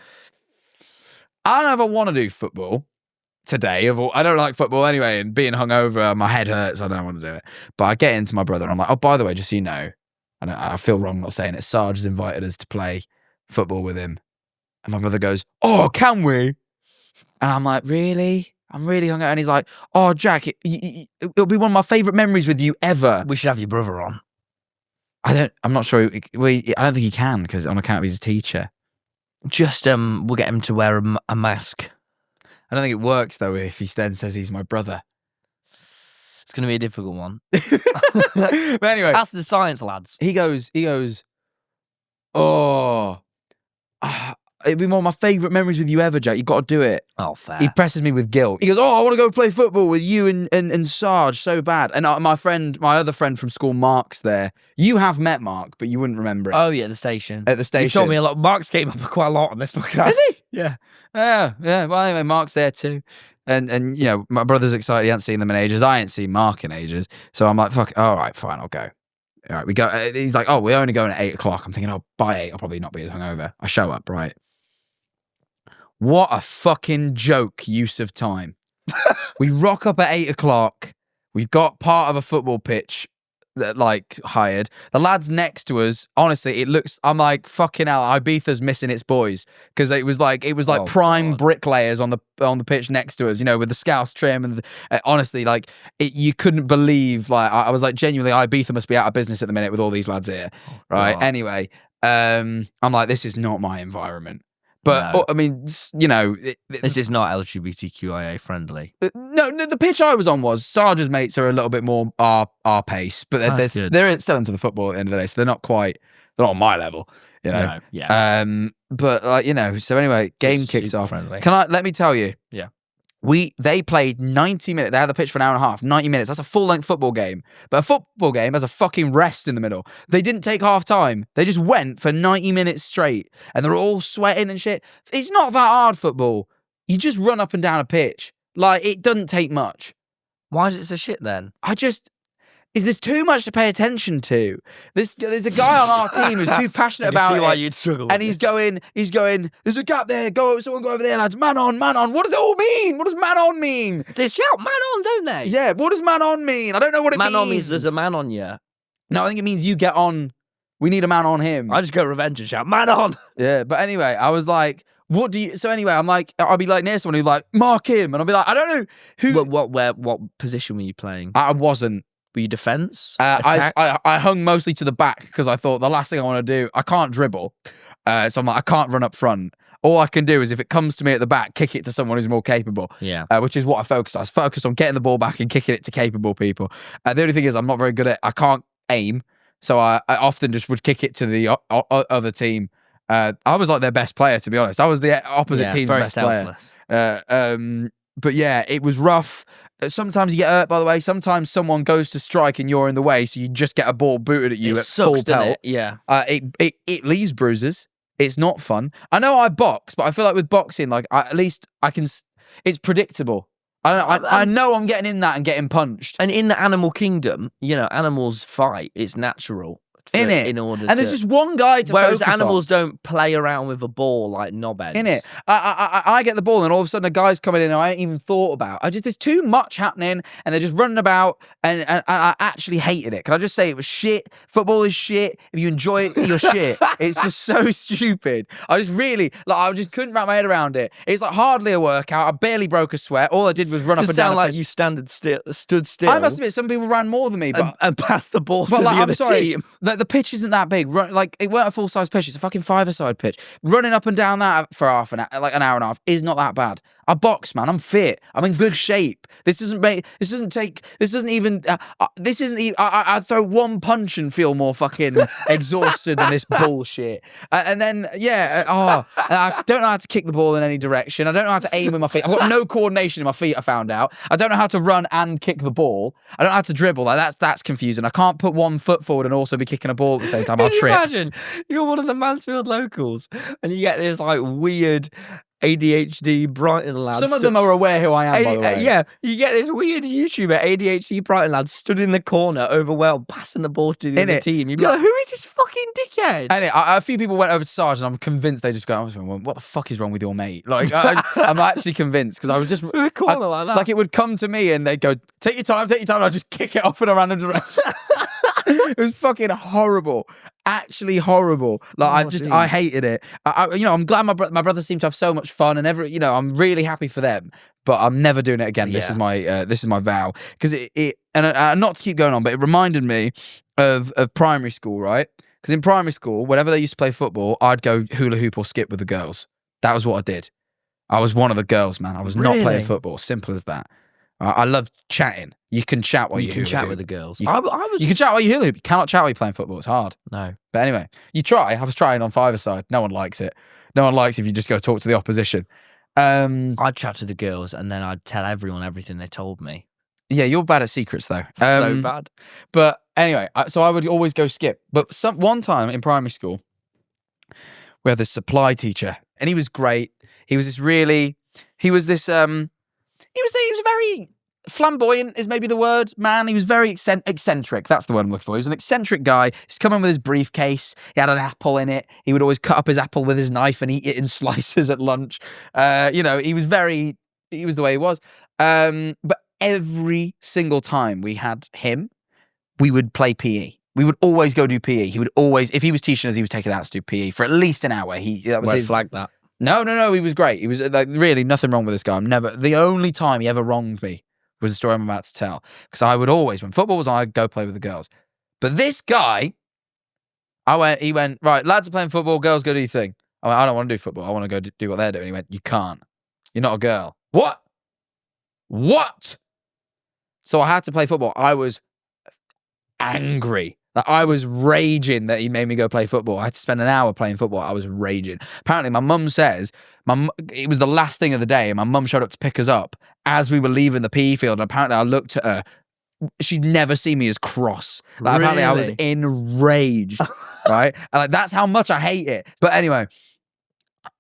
I don't know if I want to do football today. I don't like football anyway, and being hungover, my head hurts. I don't want to do it. But I get into my brother, and I'm like, oh, by the way, just so you know, and I feel wrong not saying it, Sarge has invited us to play football with him. And my brother goes, oh, can we? And I'm like, really? I'm really hungover. And he's like, oh, Jack, it'll be one of my favourite memories with you ever. We should have your brother on. I'm not sure. I don't think he can because on account of he's a teacher. Just, we'll get him to wear a mask. I don't think it works, though, if he then says he's my brother. It's going to be a difficult one. But anyway. That's the science, lads. He goes, oh, it'd be one of my favourite memories with you ever, Jack. You got to do it. Oh, fair. He presses me with guilt. He goes, oh, I want to go play football with you and Sarge so bad. And my other friend from school, Mark's there. You have met Mark, but you wouldn't remember it. Oh, yeah, the station. At the station. You told me a lot. Mark's came up quite a lot on this podcast. Is he? Yeah. Yeah. Well, anyway, Mark's there too. And my brother's excited. He hasn't seen them in ages. I ain't seen Mark in ages. So I'm like, fuck, all right, fine, I'll go. All right, we go. He's like, oh, we're only going at 8 o'clock. I'm thinking, by 8, I'll probably not be as hungover. I show up, right? What a fucking joke use of time. We rock up at 8 o'clock. We've got part of a football pitch that hired. The lads next to us, honestly, I'm like, fucking hell, Ibiza's missing its boys. Because it was like prime bricklayers on the pitch next to us, with the Scouse trim and honestly, you couldn't believe, I was like, genuinely, Ibiza must be out of business at the minute with all these lads here. Right. God. Anyway, I'm like, this is not my environment. But, no. I mean, this is not LGBTQIA friendly. No, the pitch I was on was Sarge's mates are a little bit more our pace, but they're still into the football at the end of the day, so they're not on my level, No, yeah. But, so anyway, game it's kicks off. Friendly. Let me tell you. Yeah. They played 90 minutes. They had the pitch for an hour and a half. 90 minutes. That's a full-length football game. But a football game has a fucking rest in the middle. They didn't take half time. They just went for 90 minutes straight. And they're all sweating and shit. It's not that hard, football. You just run up and down a pitch. It doesn't take much. Why is it so shit then? There's too much to pay attention to. There's a guy on our team who's too passionate about it. See why you'd struggle with and he's going, there's a gap there, someone go over there, lads. Man on. What does it all mean? What does man on mean? They shout man on, don't they? Yeah, what does man on mean? I don't know what it means. Man on means there's a man on you. No, I think it means you get on. We need a man on him. I just go revenge and shout, man on. Yeah, but anyway, I was like, what do you... So anyway, I'm like, I'll be like near someone who's like, mark him. And I'll be like, I don't know who... What position were you playing? I wasn't. Were you defense? I hung mostly to the back because I thought the last thing I want to do, I can't dribble. So I'm like, I can't run up front. All I can do is if it comes to me at the back, kick it to someone who's more capable. Yeah. Which is what I focused on. I was focused on getting the ball back and kicking it to capable people. The only thing is I'm not very good I can't aim. So I often just would kick it to the other team. I was like their best player, to be honest. I was the opposite team's best selfless player. But yeah, it was rough. Sometimes you get hurt, by the way. Sometimes someone goes to strike and you're in the way, so you just get a ball booted at you at full pelt. Yeah. It leaves bruises. It's not fun. I know I box, but I feel like with boxing, at least I can... It's predictable. I know I'm getting in that and getting punched. And in the animal kingdom, animals fight. It's natural in it. In order and there's just one guy to Whereas focus animals on. don't play around with a ball like knobheads. In it. I get the ball and all of a sudden a guy's coming in and I ain't even thought about. There's too much happening and they're just running about and I actually hated it. Can I just say it was shit? Football is shit. If you enjoy it, you're shit. It's just so stupid. I just couldn't wrap my head around it. It's like hardly a workout. I barely broke a sweat. All I did was run up and down. Sound like you stood still. I must admit, some people ran more than me, but and passed the ball to the other team. The pitch isn't that big. It weren't a full-size pitch. It's a fucking 5-a-side pitch. Running up and down that for an hour and a half is not that bad. I box, man. I'm fit. I'm in good shape. I throw one punch and feel more fucking exhausted than this bullshit. And then, I don't know how to kick the ball in any direction. I don't know how to aim with my feet. I've got no coordination in my feet, I found out. I don't know how to run and kick the ball. I don't know how to dribble. That's confusing. I can't put one foot forward and also be kicking a ball at the same time. I'll trip. Imagine you're one of the Mansfield locals and you get this like weird ADHD Brighton lad. Some of them are aware who I am, by the way. Yeah, you get this weird YouTuber ADHD Brighton lad stood in the corner, overwhelmed, passing the ball to the other team. You'd be like, who is this fucking dickhead? And a few people went over to Sarge, and I'm convinced they just go, "What the fuck is wrong with your mate?" Like, I'm actually convinced because I was just in the corner like that. Like it would come to me, and they'd go, "Take your time," and I'd just kick it off in a random direction. It was fucking horrible. Actually horrible. Like I hated it. I'm glad my brothers seem to have so much fun and I'm really happy for them. But I'm never doing it again. This is my vow. Because not to keep going on, but it reminded me of primary school, right? Because in primary school, whenever they used to play football, I'd go hula hoop or skip with the girls. That was what I did. I was one of the girls, man. I was not playing football. Simple as that. I love chatting. You can chat while you can chat with the girls. You can chat while you hula hoop. You cannot chat while you're playing football. It's hard. No. But anyway, you try. I was trying on 5-a-side. No one likes it. No one likes if you just go talk to the opposition. I'd chat to the girls and then I'd tell everyone everything they told me. Yeah, you're bad at secrets though. So bad. But anyway, so I would always go skip. But one time in primary school, we had this supply teacher and he was great. He was very flamboyant is maybe the word, man. He was very eccentric. That's the word I'm looking for. He was an eccentric guy. He's come in with his briefcase. He had an apple in it. He would always cut up his apple with his knife and eat it in slices at lunch. He was the way he was. But every single time we had him, we would play PE. We would always go do PE. He would always, if he was teaching us, he was taking us to do PE for at least an hour. That was his flag that. No, he was great. He was really nothing wrong with this guy. The only time he ever wronged me was the story I'm about to tell. Because I would always, when football was on, I'd go play with the girls. But this guy, he went, right, lads are playing football, girls go do your thing. I went, I don't want to do football. I want to go do what they're doing. He went, you can't. You're not a girl. What? So I had to play football. I was angry. I was raging that he made me go play football. I had to spend an hour playing football. I was raging. Apparently, my mum says, it was the last thing of the day, and my mum showed up to pick us up as we were leaving the PE field. And apparently, I looked at her. She'd never seen me as cross. Apparently, I was enraged, right? And that's how much I hate it. But anyway,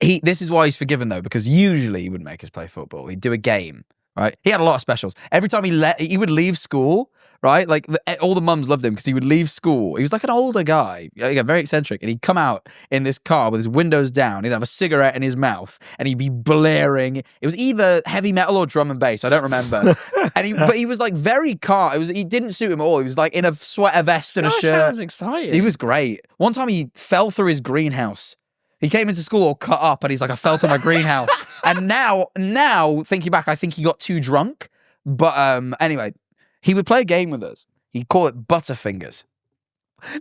this is why he's forgiven, though, because usually he wouldn't make us play football. He'd do a game, right? He had a lot of specials. Every time he would leave school, right? Like all the mums loved him because he would leave school. He was like an older guy, very eccentric, and he'd come out in this car with his windows down. He'd have a cigarette in his mouth, and he'd be blaring. It was either heavy metal or drum and bass. I don't remember. But he was like very calm. He didn't suit him at all. He was like in a sweater vest and a shirt. Sounds exciting. He was great. One time he fell through his greenhouse. He came into school all cut up, and he's like, I fell through my greenhouse. And now thinking back, I think he got too drunk. But anyway. He would play a game with us. He'd call it Butterfingers.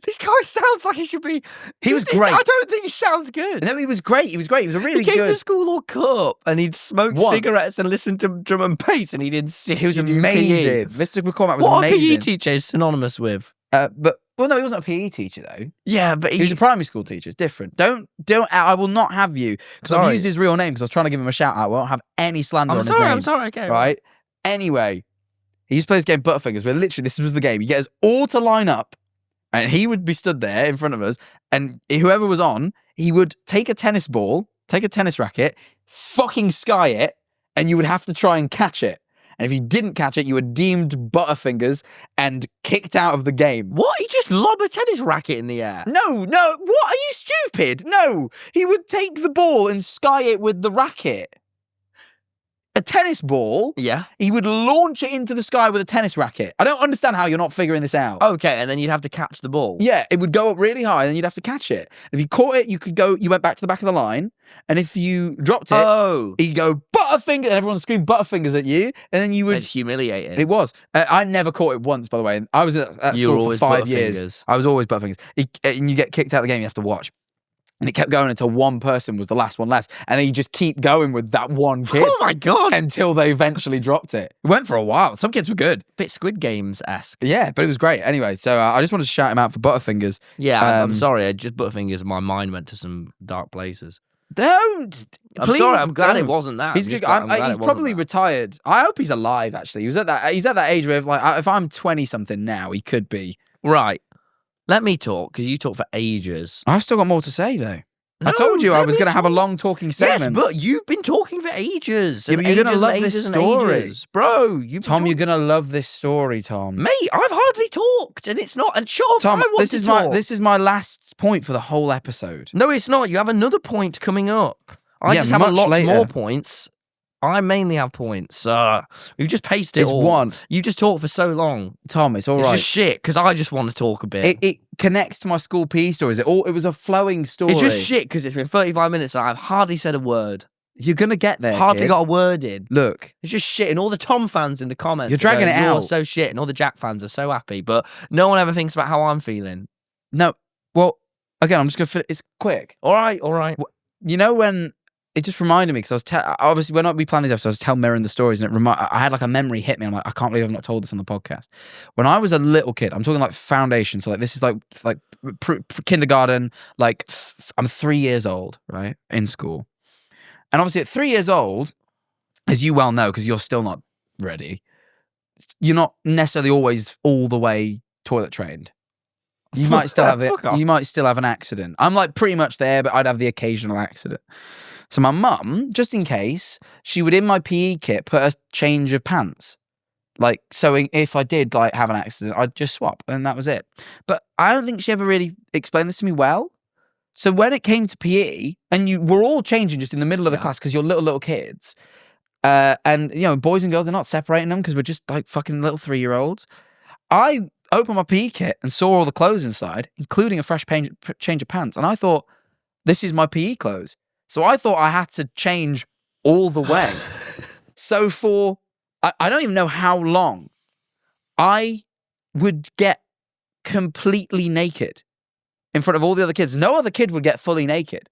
This guy sounds like he should be... He was great. I don't think he sounds good. No, he was great. He was a really good... He came to school all cut up and he'd smoke cigarettes and listen to drum and bass and he'd insist. He was amazing. Mr. McCormack was amazing. What a PE teacher is synonymous with? No, he wasn't a PE teacher though. Yeah, but he was a primary school teacher. It's different. Don't. I will not have you because I've used his real name because I was trying to give him a shout out. I won't have any slander on his name. I'm sorry. Okay. Right. Anyway. He used to play this game, Butterfingers, where literally this was the game. You get us all to line up, and he would be stood there in front of us, and whoever was on, he would take a tennis ball, take a tennis racket, fucking sky it, and you would have to try and catch it. And if you didn't catch it, you were deemed butterfingers and kicked out of the game. What? He just lobbed a tennis racket in the air? No. What? Are you stupid? No. He would take the ball and sky it with the racket. A tennis ball? Yeah. He would launch it into the sky with a tennis racket. I don't understand how you're not figuring this out. Okay, and then you'd have to catch the ball. Yeah, it would go up really high and then you'd have to catch it. If you caught it, you went back to the back of the line. And if you dropped it, he'd go, Butterfinger, and everyone would scream Butterfingers at you. And then you would... It's humiliating. It was. I never caught it once, by the way. I was at school for 5 years. I was always Butterfingers. And you get kicked out of the game, you have to watch. And it kept going until one person was the last one left. And then you just keep going with that one kid. Oh my God. Until they eventually dropped it. It went for a while. Some kids were good. Bit Squid Games-esque. Yeah, but it was great. Anyway, so I just wanted to shout him out for Butterfingers. Yeah, I'm sorry. Butterfingers, my mind went to some dark places. Don't. I'm sorry. I'm glad it wasn't that. He's probably retired. I hope he's alive, actually. He's at that age where if I'm 20-something now, he could be. Right. Let me talk, because you talk for ages. I've still got more to say, though. I told you I was going to have a long talking segment. Yes, but you've been talking for ages. Yeah, but you're going to love this story. Bro, Tom, you're going to love this story, Tom. Mate, I've hardly talked, and it's not... And shut up, Tom, I want to talk. This is my last point for the whole episode. No, it's not. You have another point coming up. I just have a lot more points. I mainly have points. We've just paced it all. One. You just talked for so long. Tom, it's all right. It's just shit, because I just want to talk a bit. It connects to my school PE stories. It was a flowing story. It's just shit, because it's been 35 minutes and I've hardly said a word. You're going to get there, Hardly got a word in. Look. It's just shit. And all the Tom fans in the comments you're dragging it out. You're so shit. And all the Jack fans are so happy. But no one ever thinks about how I'm feeling. No. Well, again, I'm just going to... It's quick. All right. You know when... It just reminded me, because obviously when we planned these episodes, I was telling Mirren the stories, and I had like a memory hit me. I'm like, I can't believe I've not told this on the podcast. When I was a little kid, I'm talking like foundation, so like this is like kindergarten, like I'm 3 years old, right, in school. And obviously at 3 years old, as you well know, because you're still not ready, you're not necessarily always all the way toilet trained. You might still have it. You might still have an accident. I'm like pretty much there, but I'd have the occasional accident. So my mum, just in case, she would in my PE kit put a change of pants. Like, so if I did like have an accident, I'd just swap, and that was it. But I don't think she ever really explained this to me well. So when it came to PE, and we're all changing just in the middle of the class because you're little kids, and you know, boys and girls, they're not separating them because we're just like fucking little 3-year-olds. I opened my PE kit and saw all the clothes inside, including a fresh change of pants, and I thought, this is my PE clothes. So I thought I had to change all the way. So for, I don't even know how long, I would get completely naked in front of all the other kids. No other kid would get fully naked.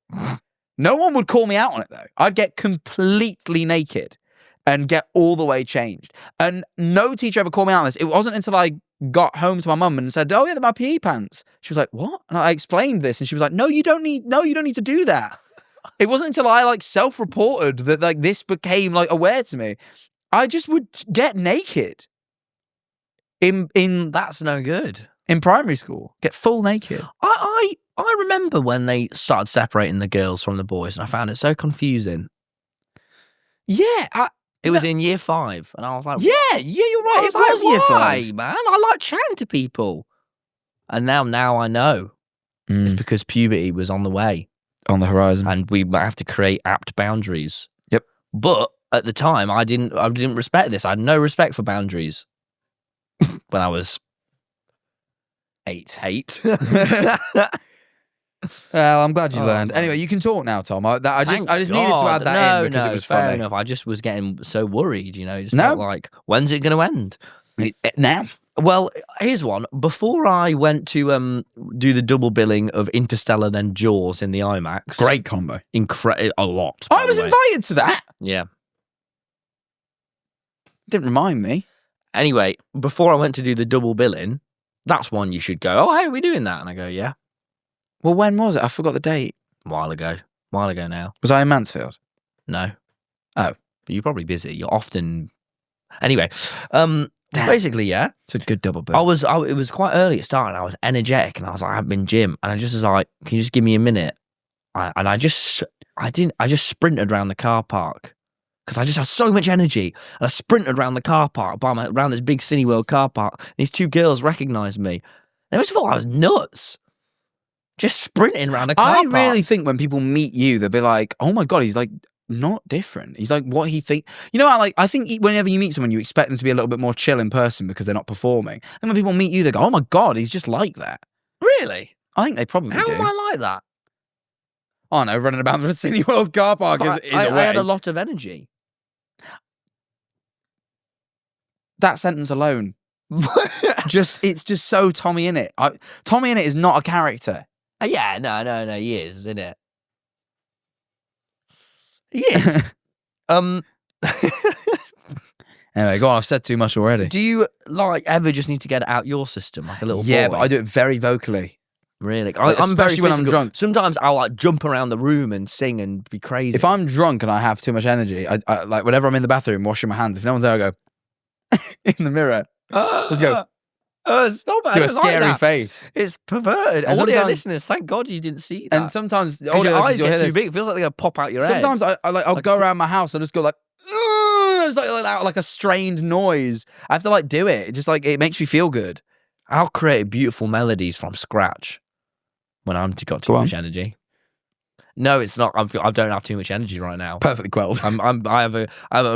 No one would call me out on it, though. I'd get completely naked and get all the way changed. And no teacher ever called me out on this. It wasn't until I got home to my mum and said, oh yeah, they're my PE pants. She was like, what? And I explained this, and she was like, no, you don't need to do that. It wasn't until I like self-reported that like this became like aware to me. I just would get naked. In That's no good. In primary school, get full naked. I remember when they started separating the girls from the boys, and I found it so confusing. Yeah, it was in year 5, and I was like, yeah, you're right. It was year 5, man. I like chatting to people, and now I know it's because puberty was on the way. On the horizon, and we might have to create apt boundaries. Yep. But at the time, I didn't respect this. I had no respect for boundaries when I was 8. Well, I'm glad you learned. Anyway, you can talk now, Tom. I just needed to add that in because it was fair funny. enough. I just was getting so worried. You know, just felt like, when's it going to end? Now. Well, here's one. Before I went to do the double billing of Interstellar then Jaws in the IMAX. Great combo. A lot. I was invited to that. Yeah. Didn't remind me. Anyway, before I went to do the double billing, that's one you should go, oh, hey, are we doing that? And I go, yeah. Well, when was it? I forgot the date. A while ago now. Was I in Mansfield? No. Oh. You're probably busy. You're often... Anyway, basically, yeah. It's a good double bill. It was quite early at starting. I was energetic, and I was like, I haven't been gym, and I just was like, can you just give me a minute? I just sprinted around the car park because I just had so much energy. And I sprinted around the car park, around this big Cineworld car park. And these two girls recognised me. They must have thought I was nuts. Just sprinting around a car park. I really think when people meet you, they'll be like, oh my God, he's like not different. He's like what he think. You know, I think whenever you meet someone, you expect them to be a little bit more chill in person because they're not performing. And when people meet you, they go, oh my God, he's just like that. Really? I think they probably How do. am I like that? Oh no, running about the Cineworld car park is a way. I had a lot of energy. That sentence alone. It's just so TommyInnit. TommyInnit is not a character. Yeah, no, he is, isn't it? He is. Anyway, go on. I've said too much already. Do you ever just need to get it out your system like a little boy? Yeah, but I do it very vocally. Really? I'm especially when I'm drunk. Sometimes I'll jump around the room and sing and be crazy. If I'm drunk and I have too much energy, I like whenever I'm in the bathroom washing my hands, if no one's there, I go in the mirror. Just go. Stop it. Do a scary face. It's perverted. And Audio listeners, thank God you didn't see that. And sometimes your eyes get too big. It feels like they're going to pop out your head. Sometimes I'll go around my house. I'll just go like, it's like a strained noise. I have to do it. It makes me feel good. I'll create beautiful melodies from scratch when I've got too much energy. No, it's not. I don't have too much energy right now. Perfectly quelled. I have a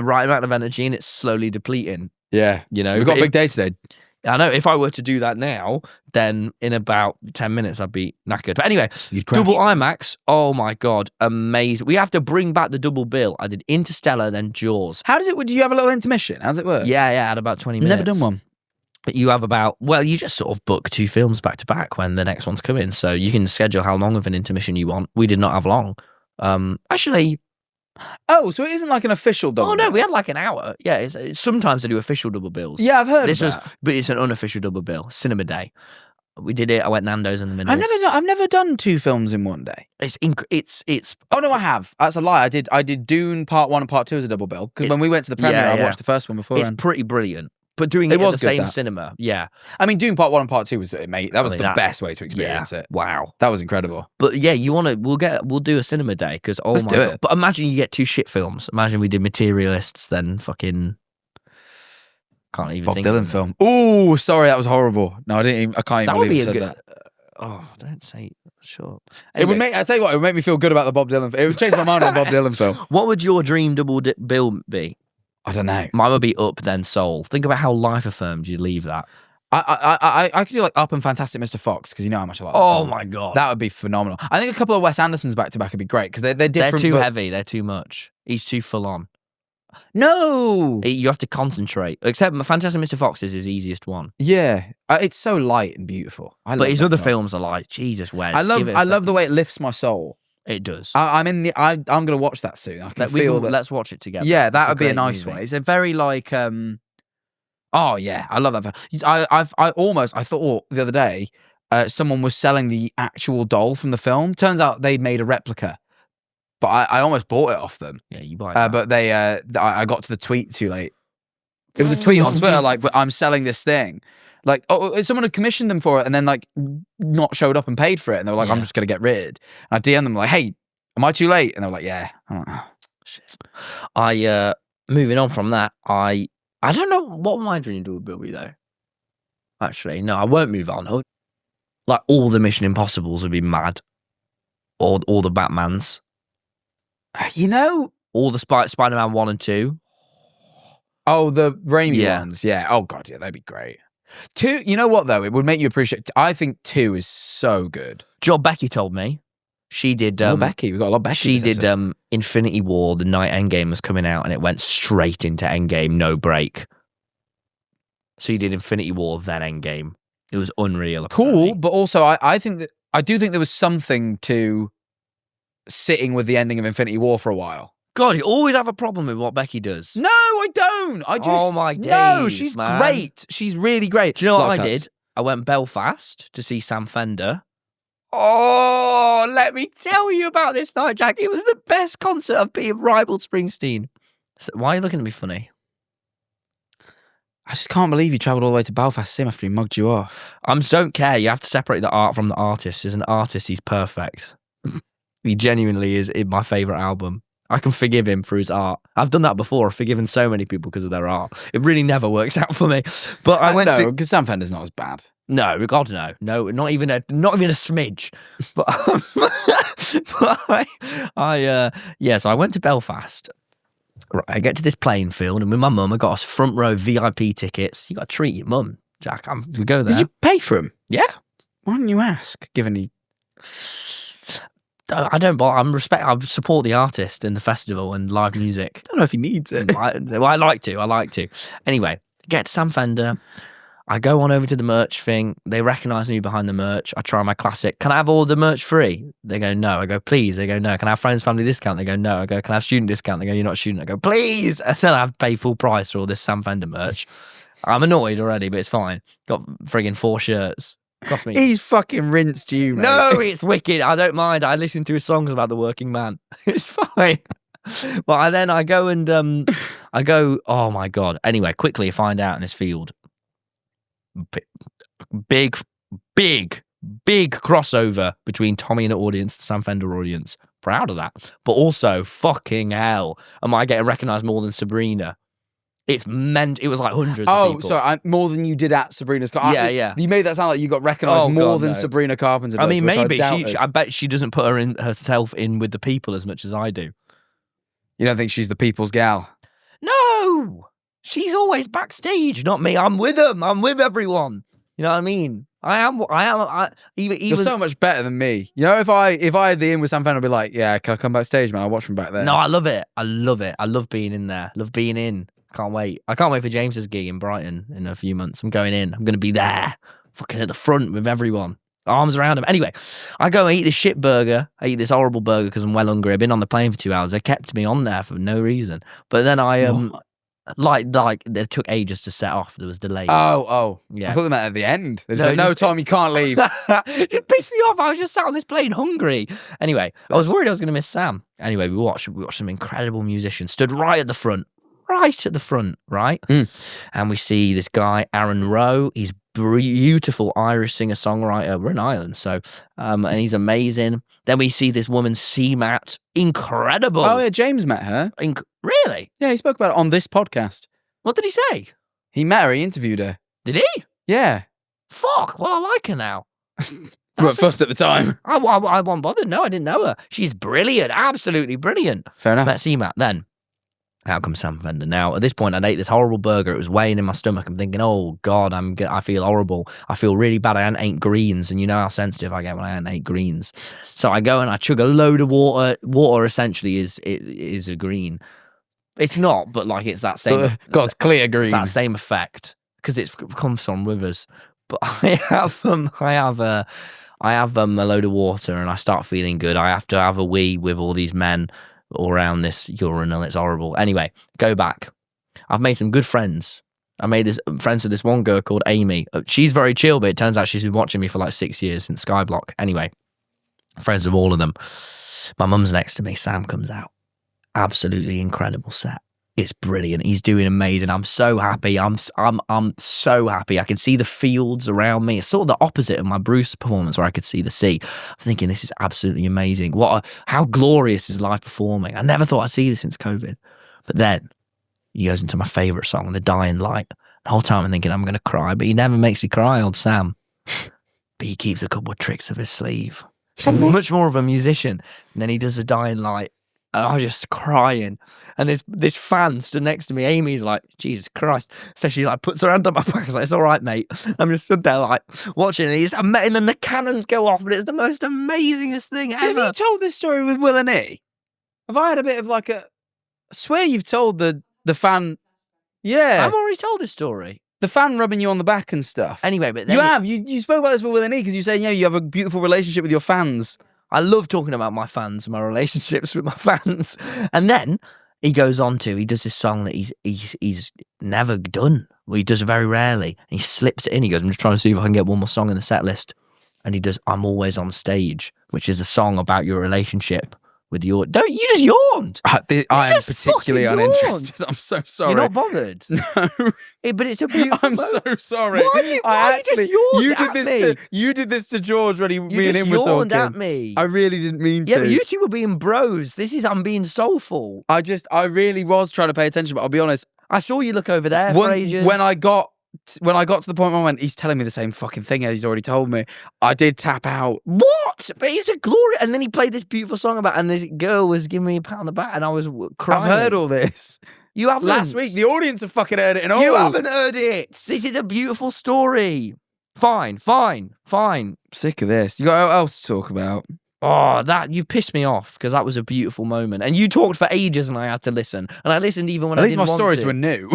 right amount of energy and it's slowly depleting. Yeah. You know, we've got a big day today. I know if I were to do that now, then in about 10 minutes I'd be knackered. But anyway, double IMAX. Oh my God, amazing. We have to bring back the double bill. I did Interstellar, then Jaws. How does it, do you have a little intermission? How does it work? Yeah, at about 20 minutes. Never done one. You have you just sort of book 2 films back to back when the next one's coming. So you can schedule how long of an intermission you want. We did not have long. Actually... Oh, so it isn't like an official double bill? Oh, no, we had like an hour. Yeah, sometimes they do official double bills. Yeah, I've heard of that. But it's an unofficial double bill. Cinema day. We did it. I went Nando's in the middle. I've never done 2 films in one day. It's. Oh no, I have. That's a lie. I did Dune Part 1 and Part 2 as a double bill because when we went to the premiere, I watched the first one before. It's pretty brilliant. But doing it in the same cinema, yeah. I mean, Dune Part 1 and Part 2 was mate. That was the best way to experience it. Wow, that was incredible. But yeah, we'll do a cinema day because Let's do it. But imagine you get 2 shit films. Imagine we did Materialists, then fucking can't even Bob think Dylan of film. Oh, sorry, that was horrible. No, I didn't. I can't even believe you said that. Oh, don't say sure. Anyway, it would make. I tell you what, it would make me feel good about the Bob Dylan. It would change my mind on Bob Dylan film. What would your dream double bill be? I don't know. Mine would be Up, then Soul. Think about how life affirmed you'd leave that. I could do Up and Fantastic Mr. Fox because you know how much I like. Oh my God, that would be phenomenal. I think a couple of Wes Andersons back to back would be great because they're different. They're too heavy. They're too much. He's too full on. No, you have to concentrate. Except Fantastic Mr. Fox is his easiest one. Yeah, it's so light and beautiful. But his other films are like Jesus. Wes. I love the way it lifts my soul. It does. I'm going to watch that soon. I can feel that. Let's watch it together. Yeah, that would be a nice one. It's a very oh yeah, I love that. I thought the other day someone was selling the actual doll from the film. Turns out they'd made a replica, but I almost bought it off them. Yeah, you buy it. But they I got to the tweet too late. It was a tweet on Twitter I'm selling this thing. Someone had commissioned them for it and then not showed up and paid for it. And they were like, I'm just going to get rid. And I DM'd them hey, am I too late? And they were like, yeah. I'm like, oh, shit. Moving on from that, I don't know what my dream double bill be though. Actually, no, I won't move on. All the Mission Impossibles would be mad. Or all the Batmans. All the Spider-Man 1 and 2. Oh, the Raimi ones. Yeah. Oh God, yeah, that'd be great. 2, you know what though? It would make you appreciate. I think 2 is so good. Joe Becky told me she did. Becky, we got a lot of Becky. She did Infinity War the night Endgame was coming out, and it went straight into Endgame, no break. So you did Infinity War then Endgame. It was unreal. Cool, but also I do think there was something to sitting with the ending of Infinity War for a while. God, you always have a problem with what Becky does. No, I don't. Oh my days, no, she's man. great. She's really great. Do you know what I did? I went Belfast to see Sam Fender. Oh, let me tell you about this night, Jack. It was the best concert of being rivaled Springsteen. So, why are you looking at me funny? I just can't believe you travelled all the way to Belfast to see him after he mugged you off. I don't care. You have to separate the art from the artist. As an artist, he's perfect. He genuinely is my favourite album. I can forgive him for his art. I've done that before. I've forgiven so many people because of their art. It really never works out for me. But I went to... because Sam Fender's not as bad. No, God, no. No, not even a smidge. But, so I went to Belfast. Right, I get to this playing field, and with my mum, I got us front row VIP tickets. You got to treat your mum, Jack. We go there. Did you pay for them? Yeah. Why didn't you ask? Given he... I don't, but I support the artist in the festival and live music. I don't know if he needs it. I like to. Anyway, get to Sam Fender. I go on over to the merch thing. They recognise me behind the merch. I try my classic. Can I have all the merch free? They go, no. I go, please. They go, no. Can I have friends, family discount? They go, no. I go, can I have student discount? They go, you're not a student. I go, please. And then I have to pay full price for all this Sam Fender merch. I'm annoyed already, but it's fine. Got friggin' 4 shirts. Cost me. He's fucking rinsed you, mate. No, it's wicked. I don't mind. I listen to his songs about the working man. It's fine. But I go and oh my God. Anyway, quickly I find out in this field. Big crossover between TommyInnit audience and Sam Fender audience. Proud of that. But also, fucking hell, am I getting recognised more than Sabrina? It was like hundreds of people. So more than you did at Sabrina's Carpenter. Yeah. You made that sound like you got recognised more than Sabrina Carpenter does. I mean, maybe. I bet she doesn't put herself in with the people as much as I do. You don't think she's the people's gal? No! She's always backstage, not me. I'm with them. I'm with everyone. You know what I mean? I am. Even You're so much better than me. You know, if I had the in with Sam Fender, I'd be like, yeah, can I come backstage, man? I'll watch from back there. No, I love it. I love being in there. Love being in. Can't wait. I can't wait for James's gig in Brighton in a few months. I'm going in. I'm going to be there. Fucking at the front with everyone. Arms around him. Anyway, I go and eat this shit burger. I eat this horrible burger because I'm well hungry. I've been on the plane for 2 hours. They kept me on there for no reason. But then like they took ages to set off. There was delays. Oh. Yeah. I thought they meant at the end. They said, no, Tom, you can't leave. It pissed me off. I was just sat on this plane hungry. Anyway, I was worried I was going to miss Sam. Anyway, we watched some incredible musicians. Stood right at the front, right? And we see this guy, Aaron Rowe. He's beautiful Irish singer-songwriter. We're in Ireland, so and he's amazing. Then we see this woman, C-Matt. Incredible. Oh, yeah, James met her. Really? Yeah, he spoke about it on this podcast. What did he say? He met her, he interviewed her. Did he? Yeah. Fuck, well, I like her now. You weren't fussed at the time. I wasn't bothered. No, I didn't know her. She's brilliant, absolutely brilliant. Fair enough. Let's see, Matt, then. Out comes Sam Fender. Now, at this point, I'd ate this horrible burger. It was weighing in my stomach. I'm thinking, oh, God, I feel horrible. I feel really bad. I hadn't ate greens, and you know how sensitive I get when I hadn't ate greens. So I go and I chug a load of water. Water, essentially, is a green. It's not, but, like, it's that same... God's clear green. It's that same effect, because it comes from rivers. But I have a load of water, and I start feeling good. I have to have a wee with all these men all around this urinal. It's horrible. Anyway, go back. I've made some good friends. I made friends with this one girl called Amy. She's very chill, but it turns out she's been watching me for like 6 years since Skyblock. Anyway, friends with all of them. My mum's next to me. Sam comes out. Absolutely incredible set. It's brilliant. He's doing amazing. I'm so happy. I'm so happy. I can see the fields around me. It's sort of the opposite of my Bruce performance where I could see the sea. I'm thinking this is absolutely amazing. How glorious is live performing. I never thought I'd see this since COVID. But then he goes into my favourite song, The Dying Light. The whole time I'm thinking I'm going to cry, but he never makes me cry, old Sam. But he keeps a couple of tricks up his sleeve. He's much more of a musician. And then he does The Dying Light. And I was just crying. And this fan stood next to me. Amy's like, Jesus Christ. So she like puts her hand on my back. I was like, it's all right, mate. I'm just stood there like watching it. And then the cannons go off and it's the most amazingest thing ever. Have you told this story with Will and E? Have I had a bit of like I swear you've told the fan. Yeah. I've already told this story. The fan rubbing you on the back and stuff. Anyway, but then you spoke about this with Will and E because you said, you have a beautiful relationship with your fans. I love talking about my fans, my relationships with my fans. And then he goes on he does this song that he's never done. Well, he does it very rarely. And he slips it in. He goes, I'm just trying to see if I can get one more song in the set list. And he does I'm Always on Stage, which is a song about your relationship with your... Don't you just yawned? I am particularly uninterested. I'm so sorry. You're not bothered. No. But it's a beautiful I'm moment. so sorry. Why you just yawned You did this to George when me you and him were just yawned talking. at me. I really didn't mean to. Yeah, but you two were being bros. I'm being soulful. I really was trying to pay attention, but I'll be honest. I saw you look over there for ages. When I got to the point where I went, he's telling me the same fucking thing as he's already told me, I did tap out. What? But it's a glory. And then he played this beautiful song about, and this girl was giving me a pat on the back, and I was crying. I've heard all this. You haven't. Last week, the audience have fucking heard it. And you haven't heard it. This is a beautiful story. Fine. Sick of this. You got what else to talk about? Oh, you've pissed me off because that was a beautiful moment. And you talked for ages and I had to listen. And I listened even when I didn't want to. At least my stories were new.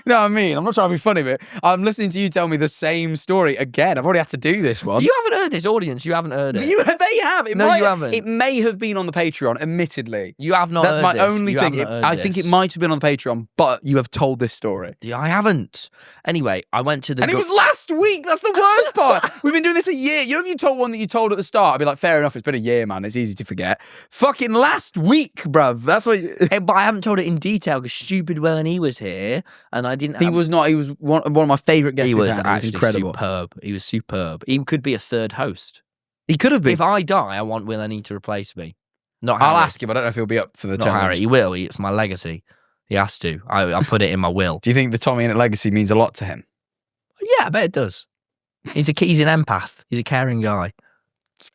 You know what I mean? I'm not trying to be funny, but I'm listening to you tell me the same story again. I've already had to do this one. You haven't heard this, audience. You haven't heard it. They have. You haven't. It may have been on the Patreon, admittedly. You have not That's heard my this. only You thing. haven't heard I think this. it might have been on the Patreon, but you have told this story. Yeah, I haven't. Anyway, I went to the... And it was last week. That's the worst part. We've been doing this a year. You know, if you told one that you told at the start, I'd be like, fair enough. It's been a year, man. It's easy to forget. Fucking last week, bruv. That's what... But I haven't told it in detail because stupid Will and he was here and I didn't... He was not. He was one of my favourite guests. He was actually actually incredible. superb. He was superb. He could be a third host. He could have been. If I die, I want Will and he to replace me. Not I'll Harry. ask him. I don't know if he'll be up for the Not challenge. Harry. He will. It's my legacy. He has to. I put it in my will. Do you think the TommyInnit legacy means a lot to him? Yeah, I bet it does. He's an empath. He's a caring guy.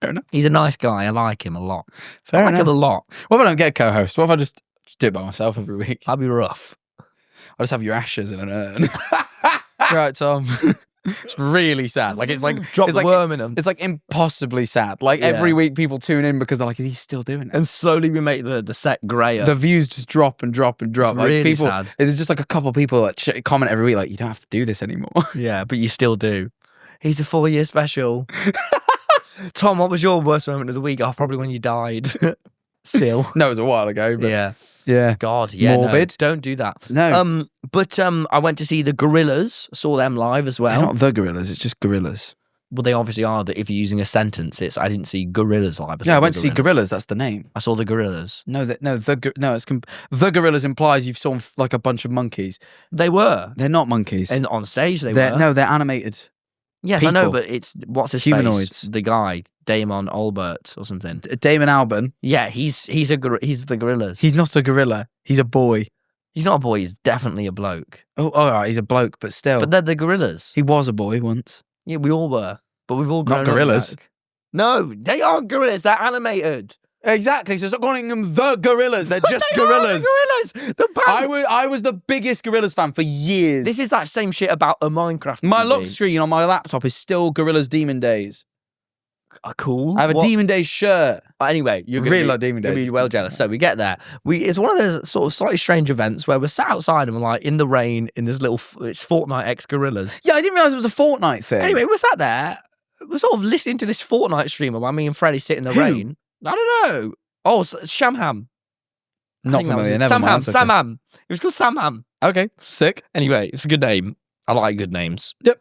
Fair enough. He's a nice guy. I like him a lot. Fair I like enough. him a lot. What if I don't get a co-host? What if I just do it by myself every week? I'll be rough. I'll just have your ashes in an urn. Right, Tom. It's really sad. Like it's like Drop it's the like worm in him. it's like impossibly sad. Like Yeah. every week people tune in because they're like, is he still doing it? And slowly we make the set greyer. The views just drop and drop and drop. It's Like really people, sad. there's just like a couple of people that comment every week, like, you don't have to do this anymore. Yeah, but you still do. He's a 4-year special. Tom, what was your worst moment of the week? Oh, probably when you died. Still. No, it was a while ago, but Yeah. God, yeah. Morbid. No, don't do that. No. But I went to see the Gorillas, saw them live as well. They're not the Gorillas, it's just Gorillas. Well, they obviously are. That if you're using a sentence, it's I didn't see Gorillas live. Yeah, I went to see Gorillas, that's the name. I saw the Gorillas. The Gorillas implies you've saw like a bunch of monkeys. They were. They're not monkeys. And on stage they They're, were. No, they're animated. Yes, I know, people. but it's what's his Humanoids. face? The guy, Damon Albarn or something. Damon Albarn. Yeah, he's the Gorillas. He's not a gorilla. He's a boy. He's not a boy. He's definitely a bloke. Oh, all right. He's a bloke, but still. But they're the Gorillas. He was a boy once. Yeah, we all were, but we've all grown Not gorillas. up back. No, they aren't gorillas. They're animated. Exactly. So stop calling them the Gorillas. They're just gorillas. Gorillas. I was the biggest Gorillas fan for years. This is that same shit about a Minecraft. My movie. lock screen on my laptop is still Gorillas Demon Days. Cool. I have a What? Demon Days shirt. Anyway, you're Really like Demon You'll Days. be well jealous. So we get there. It's one of those sort of slightly strange events where we're sat outside and we're like in the rain in this little. It's Fortnite X Gorillas. Yeah, I didn't realise it was a Fortnite thing. Anyway, we're sat there. We're sort of listening to this Fortnite streamer while me and Freddie sit in the Who? rain. I don't know. Oh, Shamham. I Not think that was familiar. it. Never Samham. mind. That's okay. Samham. It was called Samham. Okay, sick. Anyway, it's a good name. I like good names. Yep.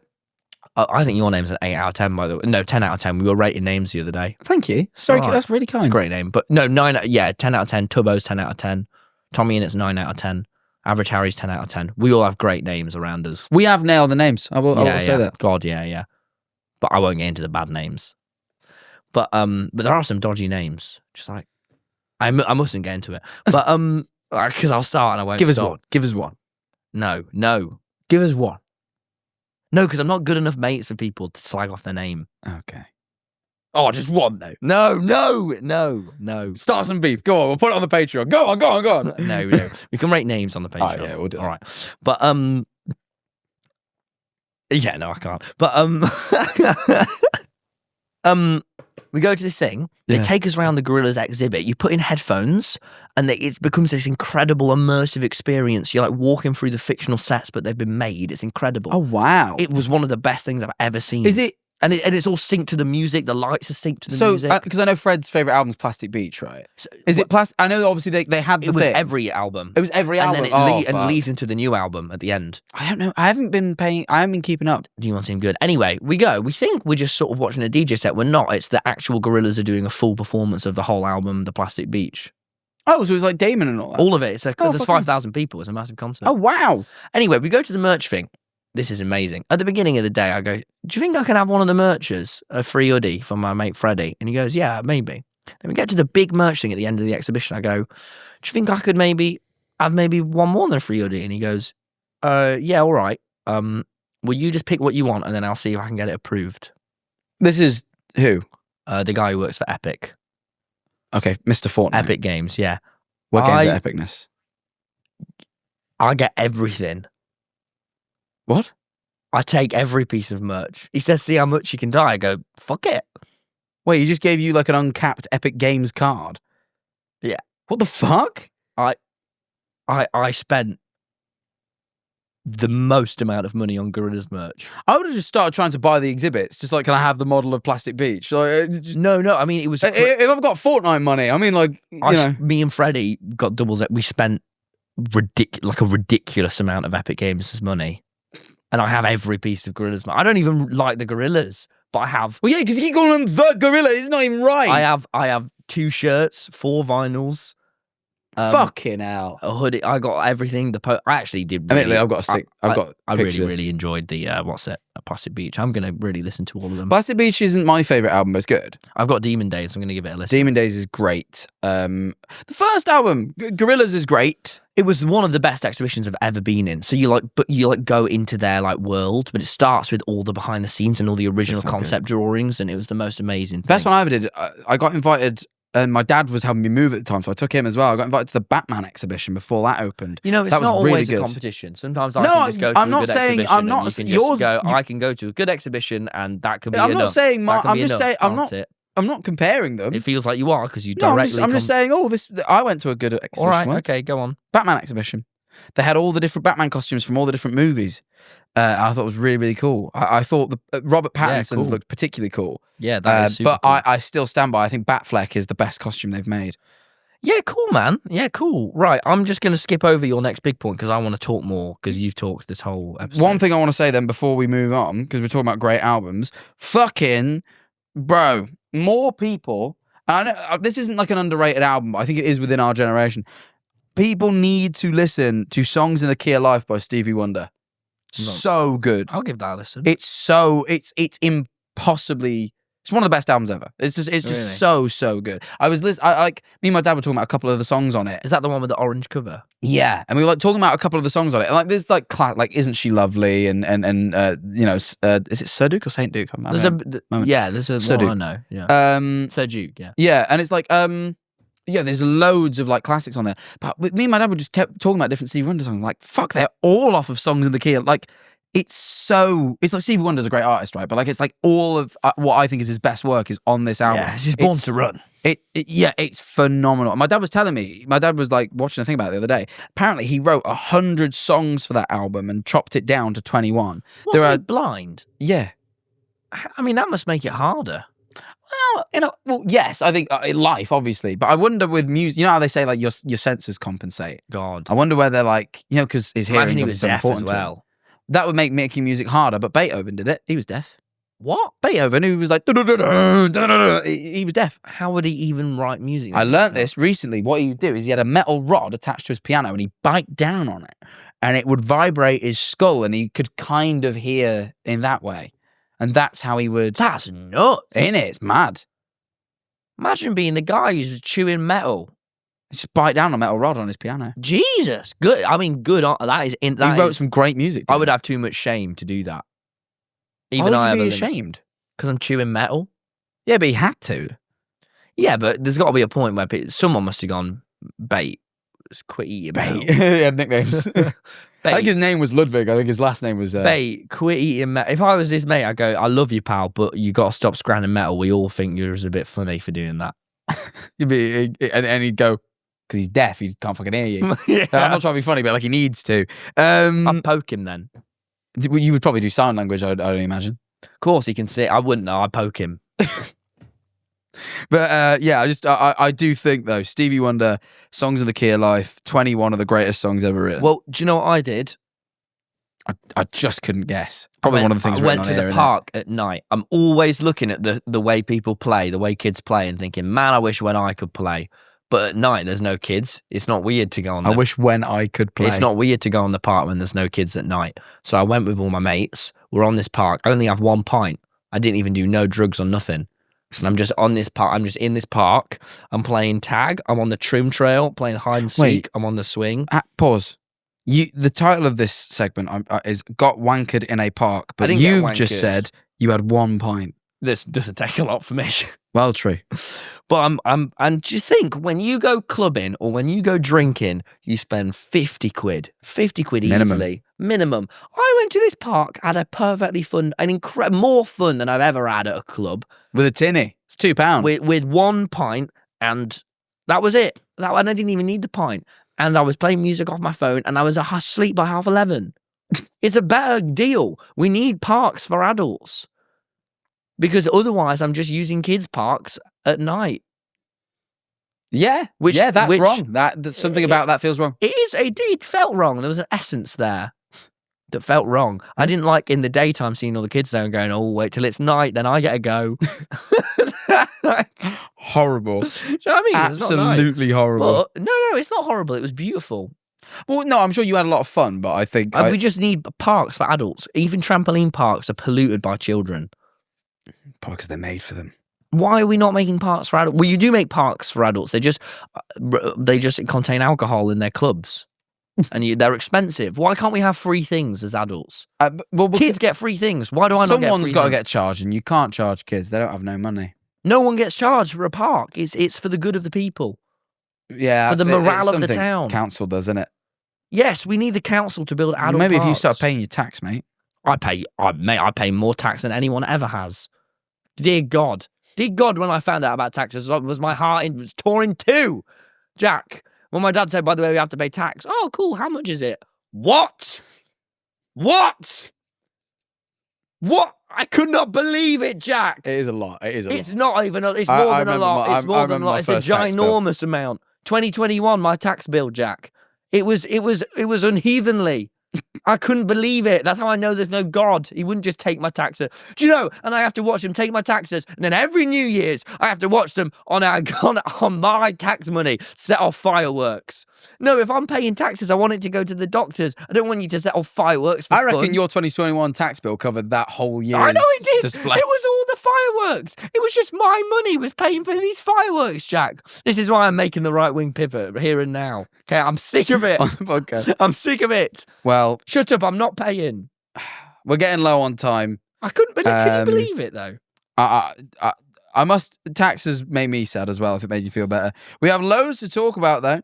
I think your name's an 8 out of 10, by the way. No, 10 out of 10. We were rating names the other day. Thank you. Sorry, Alright. that's really kind. Great name. But no, 10 out of 10. Tubbo's 10 out of 10. TommyInnit's 9 out of 10. Average Harry's 10 out of 10. We all have great names around us. We have nailed the names. I will say that. God, yeah. But I won't get into the bad names. But there are some dodgy names. Just like I mustn't get into it. But because I'll start and I won't. Give us stop. one. Give us one. No. Give us one. No, because I'm not good enough mates for people to slag off their name. Okay. Oh, just one though. No. Start some beef. Go on. We'll put it on the Patreon. Go on. No. We can rate names on the Patreon. Oh, yeah, we'll do that. All right. But yeah, no, I can't. But we go to this thing. They Yeah. take us around the Gorillas exhibit. You put in headphones, and it becomes this incredible immersive experience. You're like walking through the fictional sets, but they've been made. It's incredible. Oh wow. It was one of the best things I've ever seen. Is it And it's all synced to the music. The lights are synced to the music. So, because I know Fred's favourite album is Plastic Beach, right? Is it Plastic? I know obviously they had the It was thing. every album. It was every album. And then it leads into the new album at the end. I don't know. I haven't been keeping up. Do you want to seem good? Anyway, we think we're just sort of watching a DJ set. We're not. It's the actual Gorillaz are doing a full performance of the whole album, The Plastic Beach. Oh, so it was like Damon and all that? All of it. There's 5,000 people. It's a massive concert. Oh, wow. Anyway, we go to the merch thing. This is amazing. At the beginning of the day, I go, do you think I can have one of the merchers, a free hoodie from my mate Freddie? And he goes, yeah, maybe. Then we get to the big merch thing at the end of the exhibition. I go, do you think I could maybe have one more than a free hoodie? And he goes, yeah, all right. Will you just pick what you want and then I'll see if I can get it approved? This is who? The guy who works for Epic. Okay, Mr. Fortnite. Epic Games, yeah. What games are epicness? I get everything. What? I take every piece of merch. He says, see how much you can die. I go, fuck it. Wait, he just gave you like an uncapped Epic Games card? Yeah. What the fuck? I spent the most amount of money on Gorillaz merch. I would have just started trying to buy the exhibits. Just like, can I have the model of Plastic Beach? Like, No. I mean, it was... If I've got Fortnite money, I mean, like, me and Freddie got doubles. We spent a ridiculous amount of Epic Games' money. And I have every piece of Gorillaz. I don't even like the Gorillaz, but I have... Well, yeah, because you keep calling them the Gorilla. It's not even right. I have 2 shirts, 4 vinyls. Fucking hell. A hoodie. I got everything. I actually did. Really, I've got a sick. I really enjoyed the Plastic Beach. I'm gonna really listen to all of them. Plastic Beach isn't my favourite album, but it's good. I've got Demon Days. I'm gonna give it a listen. Demon Days is great. The first album, Gorillaz, is great. It was one of the best exhibitions I've ever been in. So you go into their world, but it starts with all the behind the scenes and all the original concept drawings, and it was the most amazing thing. Best one I ever did. I got invited. And my dad was helping me move at the time, so I took him as well. I got invited to the Batman exhibition before that opened. You know, it's that not was always really a good. competition. Sometimes I can just go to a good exhibition. I'm not saying I can go to a good exhibition and that can be enough. I'm not saying. I'm just saying. I'm not comparing them. It feels like you are because you directly. I'm just saying. I went to a good exhibition. All right, once. okay, go on. Batman exhibition. They had all the different Batman costumes from all the different movies. I thought it was really, really cool. I thought the Robert Pattinson's looked particularly cool. Yeah, that is super but cool. I still stand by. I think Batfleck is the best costume they've made. Yeah, cool, man. Yeah, cool. Right, I'm just going to skip over your next big point because I want to talk more because you've talked this whole episode. One thing I want to say then before we move on, because we're talking about great albums, fucking, bro, more people, and I know this isn't like an underrated album, but I think it is within our generation. People need to listen to Songs in the Key of Life by Stevie Wonder. So good. I'll give that a listen. It's impossibly. It's one of the best albums ever. It's just so good. I was listening. Me and my dad were talking about a couple of the songs on it. Is that the one with the orange cover? Yeah, and we were talking about a couple of the songs on it. And there's Isn't She Lovely? And is it Sir Duke or Saint Duke? There's a Sir Duke. I know. Yeah. Sir Duke. Yeah. Yeah, and it's there's loads of classics on there. But me and my dad were just kept talking about different Stevie Wonder songs. Like, fuck, they're all off of Songs in the Key. It's like Stevie Wonder's a great artist, right? But it's all of what I think is his best work is on this album. Yeah, it's just Born to Run. It's phenomenal. My dad was telling me, watching a thing about it the other day. Apparently, he wrote 100 songs for that album and chopped it down to 21. Was he blind? Yeah. I mean, that must make it harder. Well, yes, I think in life, obviously, but I wonder with music, how they say your senses compensate. God, I wonder where they're because his hearing was so deaf important as well. That would make making music harder, but Beethoven did it. He was deaf. What? Beethoven, who was he was deaf. How would he even write music? I learnt this recently. What he would do is he had a metal rod attached to his piano and he'd bite down on it and it would vibrate his skull and he could kind of hear in that way. And that's how he would... That's nuts. Innit? It's mad. Imagine being the guy who's chewing metal. Just bite down a metal rod on his piano. Jesus. Good. I mean, good. That is... He wrote some great music. I would have too much shame to do that. Even I would be ashamed. Because I'm chewing metal? Yeah, but he had to. Yeah, but there's got to be a point where someone must have gone, Bait, quit eating metal. He had nicknames. I think his name was Ludwig. I think his last name was... Bait, quit eating metal. If I was his mate, I'd go, I love you, pal, but you got to stop scranning metal. We all think you're a bit funny for doing that. And he'd go, because he's deaf, he can't fucking hear you. Yeah. I'm not trying to be funny, but he needs to. I'd poke him then. You would probably do sign language, I'd only imagine. Of course he can sit. I wouldn't know. I'd poke him. But I do think though, Stevie Wonder, Songs of the Key of Life, 21 of the greatest songs ever written. Well, do you know what I did? I just couldn't guess. Probably one of the things I went to the park at night. I'm always looking at the way people play, the way kids play, and thinking, man, I wish when I could play. But at night, there's no kids. It's not weird to go on. I wish when I could play. It's not weird to go on the park when there's no kids at night. So I went with all my mates. We're on this park. I only have 1 pint. I didn't even do no drugs or nothing. And I'm just on this park. I'm just in this park. I'm playing tag. I'm on the trim trail, playing hide and seek. I'm on the swing. Pause. The title of this segment is "Got Wankered in a Park," but you've just said you had 1 pint. This doesn't take a lot for me. Well, true. But and do you think when you go clubbing or when you go drinking, you spend 50 quid? 50 quid easily. Minimum. I went to this park, had a perfectly fun, more fun than I've ever had at a club. With a tinny. It's £2. With 1 pint, and that was it. And I didn't even need the pint. And I was playing music off my phone, and I was asleep by 11:30. It's a better deal. We need parks for adults. Because otherwise, I'm just using kids' parks at night. Yeah, that's wrong. That's something about that feels wrong. It felt wrong. There was an essence there that felt wrong. I didn't like in the daytime seeing all the kids there and going, oh, wait till it's night, then I get to go. Horrible. Do you know what I mean? Absolutely horrible. But, no, it's not horrible. It was beautiful. Well, no, I'm sure you had a lot of fun, but I think... we just need parks for adults. Even trampoline parks are polluted by children. Probably because they're made for them. Why are we not making parks for adults? Well, you do make parks for adults. They just contain alcohol in their clubs. And they're expensive. Why can't we have free things as adults? Kids get free things. Why do I not get free things? Someone's got to get charged, and you can't charge kids. They don't have no money. No one gets charged for a park. It's for the good of the people. Yeah. For the morale of the town. Council does, isn't it? Yes, we need the council to build adult Maybe parks. if you start paying your tax, mate. I pay more tax than anyone ever has. Dear God, when I found out about taxes, my heart was torn in two. Jack, when my dad said, by the way, we have to pay tax. Oh, cool. How much is it? What? I could not believe it, Jack. It is a lot. It's not even. It's more than a lot. It's more than a lot. It's a ginormous amount. 2021, my tax bill, Jack. It was unheavenly. I couldn't believe it. That's how I know there's no God. He wouldn't just take my taxes. Do you know? And I have to watch him take my taxes. And then every New Year's, I have to watch them on my tax money set off fireworks. No, if I'm paying taxes, I want it to go to the doctors. I don't want you to set off fireworks for I reckon fun. your 2021 tax bill covered that whole year's I know it did. display. It was all the fireworks. It was just my money was paying for these fireworks, Jack. This is why I'm making the right-wing pivot here and now. Okay, I'm sick of it. On the podcast. I'm sick of it. Well, shut up. I'm not paying. We're getting low on time. I couldn't believe. Can you believe it though? Taxes made me sad as well, if it made you feel better. We have loads to talk about, though.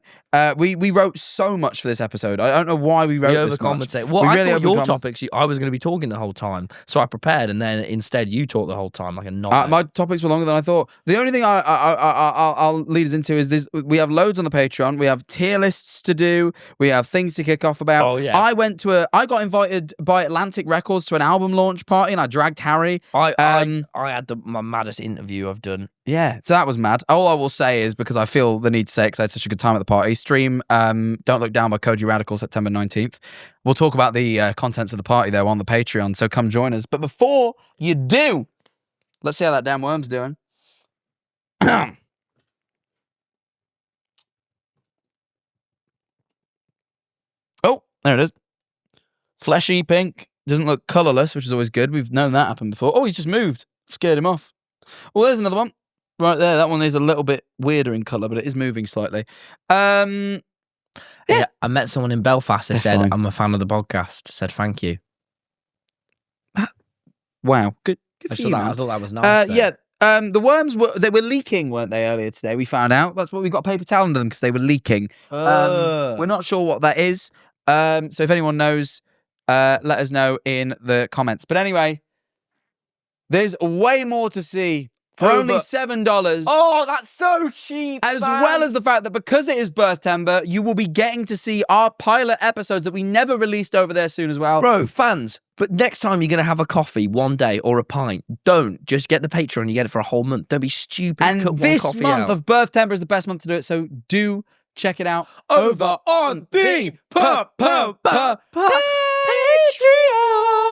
We wrote so much for this episode. I don't know why we wrote this much. Well, I thought your topics, I was going to be talking the whole time. So I prepared, and then instead you talked the whole time like a knobhead. My topics were longer than I thought. The only thing I'll lead us into is this. We have loads on the Patreon. We have tier lists to do. We have things to kick off about. Oh, yeah. I got invited by Atlantic Records to an album launch party, and I dragged Harry. I had my maddest interview I've done. Yeah, so that was mad. All I will say is, because I feel the need to say it because I had such a good time at the party, stream Don't Look Down by Koji Radical September 19th. We'll talk about the contents of the party though on the Patreon, so come join us. But before you do, let's see how that damn worm's doing. Oh, there it is. Fleshy pink. Doesn't look colourless, which is always good. We've known that happened before. Oh, he's just moved. Scared him off. Well, there's another one. Right there. That one is a little bit weirder in colour, but it is moving slightly. Yeah. I met someone in Belfast that said, I'm a fan of the podcast. Said thank you. Wow. Good for you, man. I thought that was nice. Yeah. The worms were leaking, weren't they, earlier today? We found out. That's what we got a paper towel under them because they were leaking. We're not sure what that is. So if anyone knows, let us know in the comments. But anyway, there's way more to see for only $7. Oh, that's so cheap. As well as the fact that because it is Birthtember, you will be getting to see our pilot episodes that we never released over there soon as well. Bro, fans, But next time you're going to have a coffee one day or a pint, don't just get the Patreon. You get it for a whole month. Don't be stupid. And Cut this one coffee month out. of Birthtember is the best month to do it. So do check it out over on the